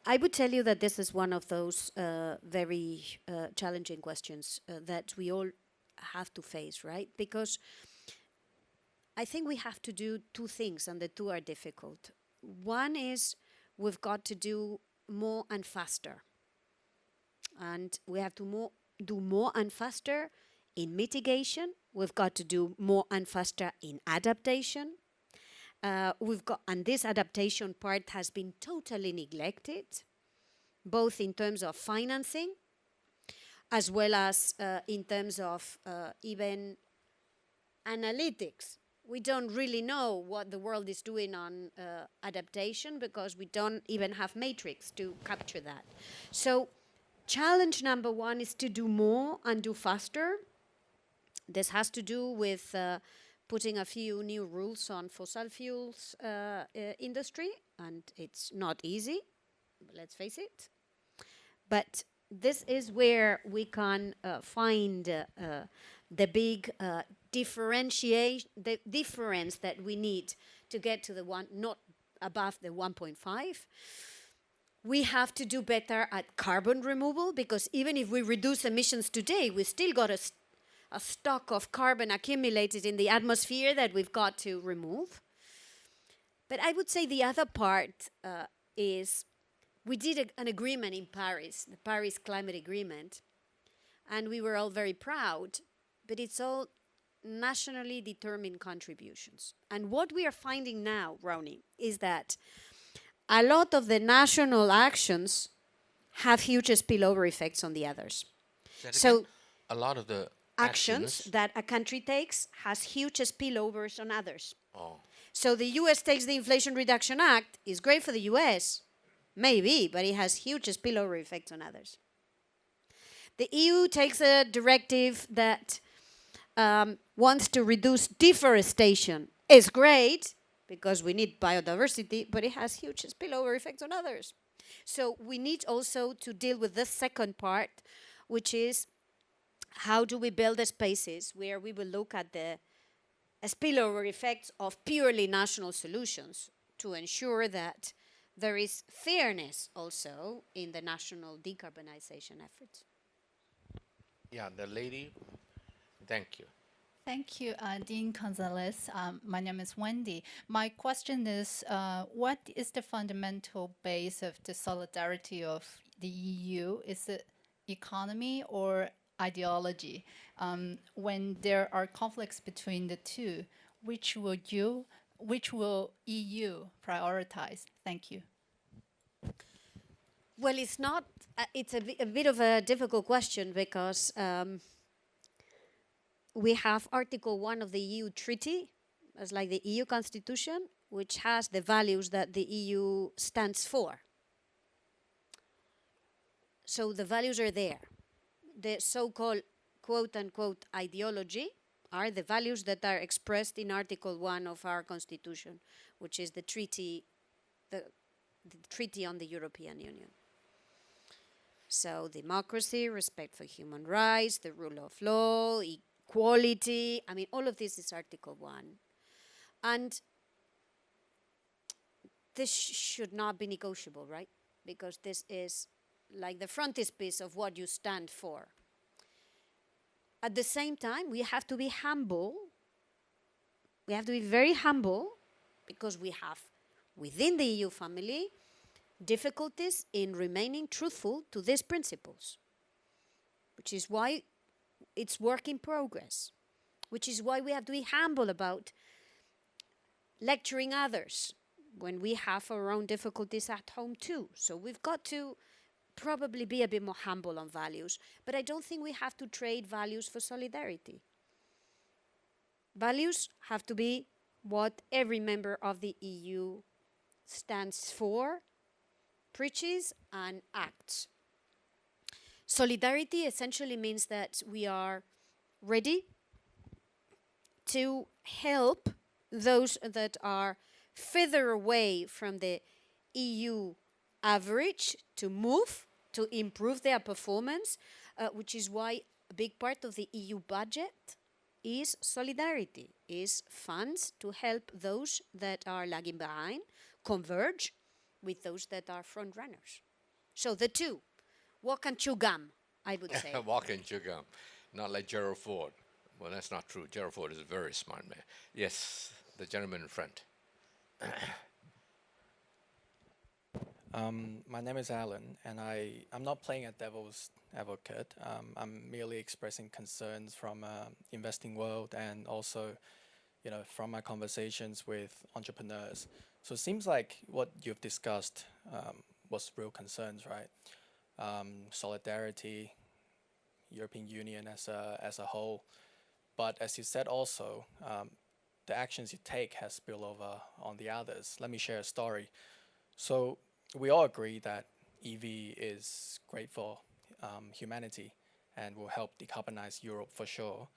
I would tell you that this is one of those very challenging questions that we all have to face, right? Because I think we have to do two things, and the two are difficult. One is we've got to do more and faster. And we have to do more and faster in mitigation. We've got to do more and faster in adaptation. And this adaptation part has been totally neglected both in terms of financing, as well as in terms of even analytics. We don't really know what the world is doing on adaptation because we don't even have matrix to capture that. So challenge number one is to do more and do faster. This has to do with putting a few new rules on fossil fuels industry, and it's not easy, let's face it. But this is where we can find the big differentiation, the difference that we need to get to the one, not above the 1.5. We have to do better at carbon removal, because even if we reduce emissions today, we still got a stock of carbon accumulated in the atmosphere that we've got to remove. But I would say the other part is we did an agreement in Paris, the Paris Climate Agreement, and we were all very proud, but it's all nationally determined contributions. And what we are finding now, Ronnie, is that a lot of the national actions have huge spillover effects on the others. So a lot of the actions that a country takes has huge spillovers on others. Oh. So the US takes the Inflation Reduction Act, is great for the US, maybe, but it has huge spillover effects on others. The EU takes a directive that wants to reduce deforestation. It's great, because we need biodiversity, but it has huge spillover effects on others. So we need also to deal with the second part, which is how do we build the spaces where we will look at the spillover effects of purely national solutions to ensure that there is fairness also in the national decarbonization efforts. Yeah, the lady, thank you. Thank you, Dean Gonzalez. My name is Wendy. My question is, what is the fundamental base of the solidarity of the EU? Is it economy or ideology? When there are conflicts between the two, which will EU prioritize? Thank you. Well, it's not, it's a bit of a difficult question, because we have Article 1 of the EU Treaty, as like the EU Constitution, which has the values that the EU stands for. So the values are there. The so-called quote-unquote ideology are the values that are expressed in Article 1 of our Constitution, which is the treaty, the Treaty on the European Union. So democracy, respect for human rights, the rule of law, equality, I mean, all of this is Article 1. And this should not be negotiable, right? Because this is like the frontispiece of what you stand for. At the same time, we have to be humble. We have to be very humble, because we have, within the EU family, difficulties in remaining truthful to these principles, which is why it's work in progress, which is why we have to be humble about lecturing others when we have our own difficulties at home too. So we've got to probably be a bit more humble on values, but I don't think we have to trade values for solidarity. Values have to be what every member of the EU stands for, preaches, and acts. Solidarity essentially means that we are ready to help those that are further away from the EU average to move, to improve their performance, which is why a big part of the EU budget is solidarity, is funds to help those that are lagging behind converge with those that are front runners. So the two, walk and chew gum, I would say. Walk and chew gum, not like Gerald Ford. Well, that's not true. Gerald Ford is a very smart man. Yes, the gentleman in front. My name is Alan, and I'm not playing a devil's advocate. I'm merely expressing concerns from investing world, and also, from my conversations with entrepreneurs. So it seems like what you've discussed was real concerns, right? Solidarity, European Union as a whole. But as you said also, the actions you take has spill over on the others. Let me share a story. So we all agree that EV is great for humanity and will help decarbonize Europe for sure.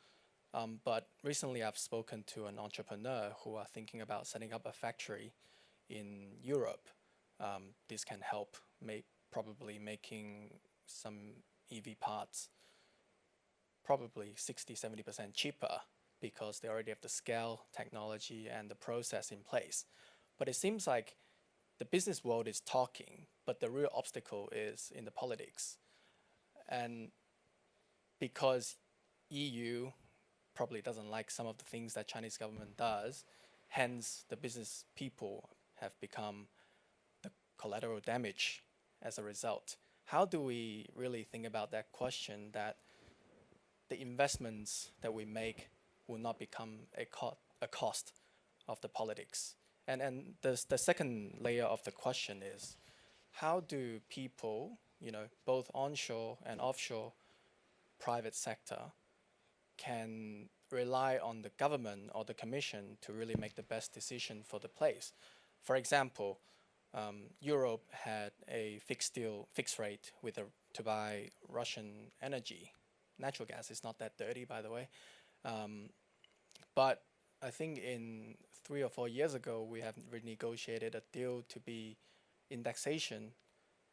But recently I've spoken to an entrepreneur who are thinking about setting up a factory in Europe. This can help probably making some EV parts probably 60-70% cheaper because they already have the scale, technology, and the process in place. But it seems like the business world is talking, but the real obstacle is in the politics. And because EU probably doesn't like some of the things that Chinese government does, hence the business people have become the collateral damage as a result. How do we really think about that question, that the investments that we make will not become a cost of the politics? And the second layer of the question is, how do people, both onshore and offshore private sector, can rely on the government or the commission to really make the best decision for the place? For example, Europe had a fixed rate to buy Russian energy. Natural gas is not that dirty, by the way. But I think in 3 or 4 years ago, we have renegotiated a deal to be indexation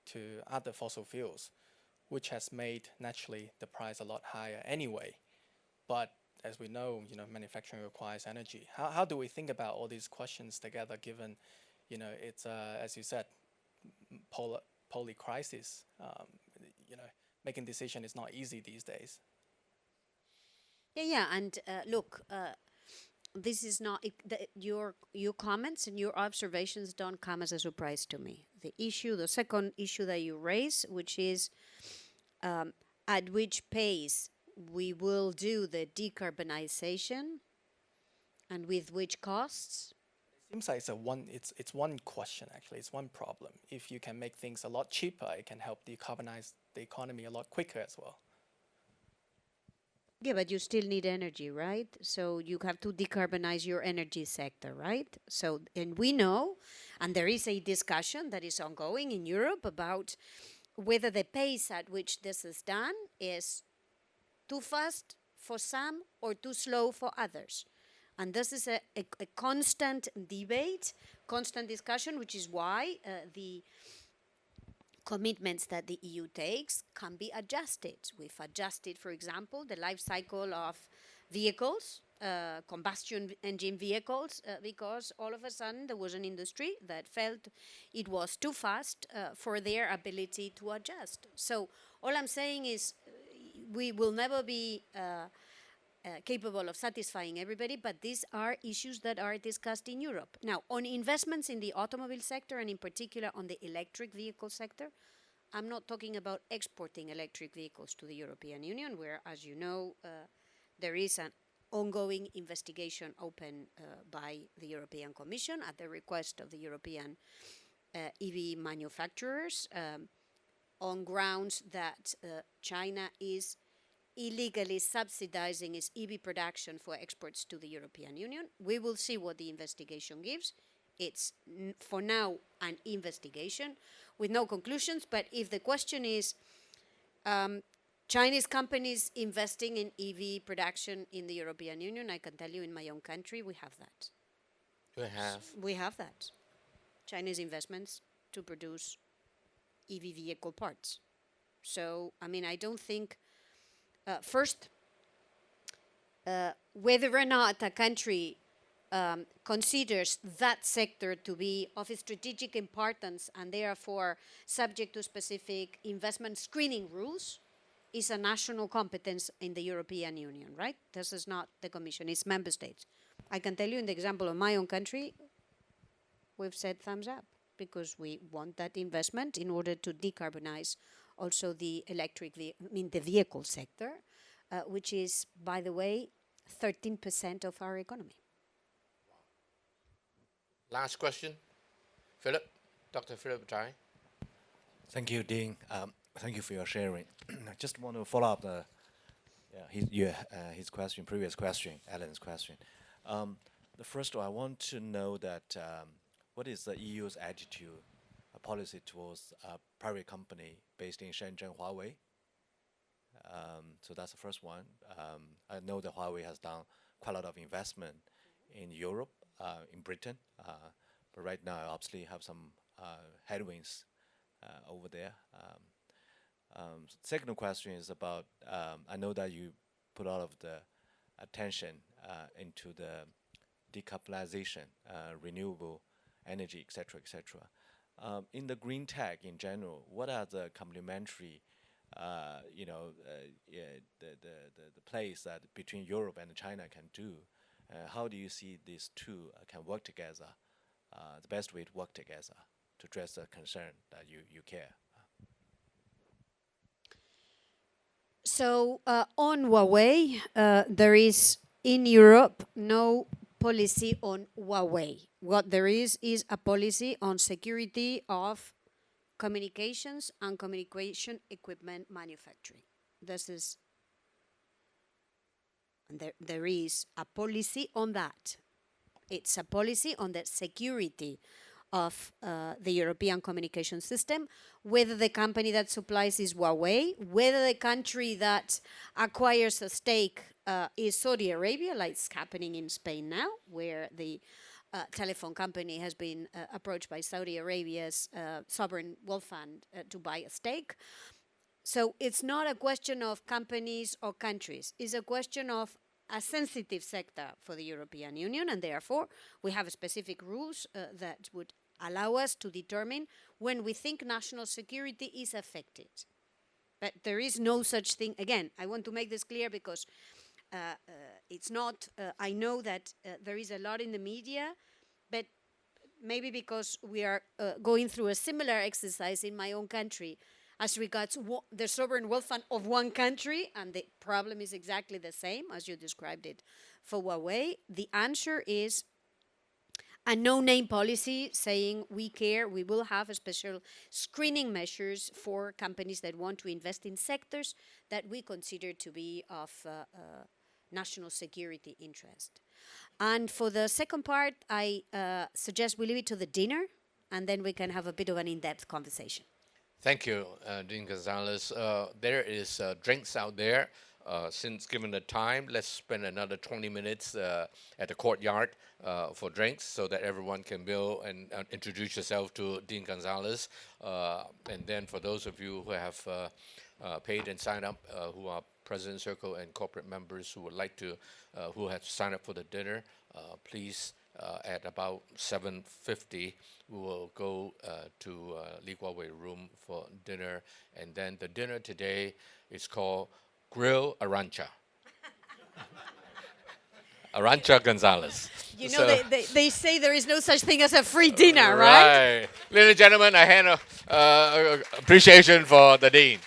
to other fossil fuels, which has made naturally the price a lot higher anyway. But as we know, manufacturing requires energy. How do we think about all these questions together, given, it's as you said, poly crisis. Making decision is not easy these days. Yeah, and look, this is not your comments and your observations don't come as a surprise to me. The second issue that you raise, which is at which pace we will do the decarbonization and with which costs. It seems like it's one question actually. It's one problem. If you can make things a lot cheaper, it can help decarbonize the economy a lot quicker as well. Yeah, but you still need energy, right? So you have to decarbonize your energy sector, right? So, and we know, and there is a discussion that is ongoing in Europe about whether the pace at which this is done is too fast for some or too slow for others. And this is a constant debate, constant discussion, which is why the commitments that the EU takes can be adjusted. We've adjusted, for example, the life cycle of vehicles, combustion engine vehicles, because all of a sudden there was an industry that felt it was too fast for their ability to adjust. So all I'm saying is we will never be capable of satisfying everybody, but these are issues that are discussed in Europe. Now, on investments in the automobile sector and in particular on the electric vehicle sector, I'm not talking about exporting electric vehicles to the European Union, where, as you know, there is an ongoing investigation open by the European Commission at the request of the European EV manufacturers on grounds that China is illegally subsidizing its EV production for exports to the European Union. We will see what the investigation gives. It's for now an investigation with no conclusions, but if the question is Chinese companies investing in EV production in the European Union, I can tell you in my own country we have that. We have that. Chinese investments to produce EV vehicle parts. So, I mean, I don't think first, whether or not a country considers that sector to be of strategic importance and therefore subject to specific investment screening rules is a national competence in the European Union, right? This is not the Commission, it's member states. I can tell you in the example of my own country, we've said thumbs up because we want that investment in order to decarbonize also the the vehicle sector, which is, by the way, 13% of our economy. Last question. Philip, Dr. Philip Tai. Thank you, Dean. Thank you for your sharing. I just want to follow up his question, previous question, Alan's question. The first one, I want to know that what is the EU's attitude, policy towards a private company based in Shenzhen, Huawei? So that's the first one. I know that Huawei has done quite a lot of investment in Europe, in Britain, but right now obviously have some headwinds over there. Second question is about, I know that you put a lot of the attention into the decarbonization, renewable energy, et cetera, et cetera. In the green tech in general, what are the complementary, the place that between Europe and China can do? How do you see these two can work together? The best way to work together to address the concern that you care. So on Huawei, there is in Europe no policy on Huawei. What there is a policy on security of communications and communication equipment manufacturing. This is, there is a policy on that. It's a policy on the security of the European communication system, whether the company that supplies is Huawei, whether the country that acquires a stake is Saudi Arabia, like it's happening in Spain now, where the telephone company has been approached by Saudi Arabia's sovereign wealth fund to buy a stake. So it's not a question of companies or countries. It's a question of a sensitive sector for the European Union, and therefore we have specific rules that would allow us to determine when we think national security is affected. But there is no such thing. Again, I want to make this clear because it's not, I know that there is a lot in the media, but maybe because we are going through a similar exercise in my own country as regards the sovereign wealth fund of one country, and the problem is exactly the same as you described it for Huawei. The answer is a no-name policy saying we care, we will have a special screening measures for companies that want to invest in sectors that we consider to be of national security interest. And for the second part, I suggest we leave it to the dinner, and then we can have a bit of an in-depth conversation. Thank you, Dean Gonzalez. There is drinks out there. Since given the time, let's spend another 20 minutes at the courtyard for drinks so that everyone can bill and introduce yourself to Dean Gonzalez. And then for those of you who have paid and signed up, who are President Circle and corporate members who would like to, who have signed up for the dinner, please at about 7:50, we will go to Li Guowei room for dinner. And then the dinner today is called Grill Arancha. Arancha Gonzalez. You know, so they say there is no such thing as a free dinner, right? Ladies and gentlemen, I hand appreciation for the Dean.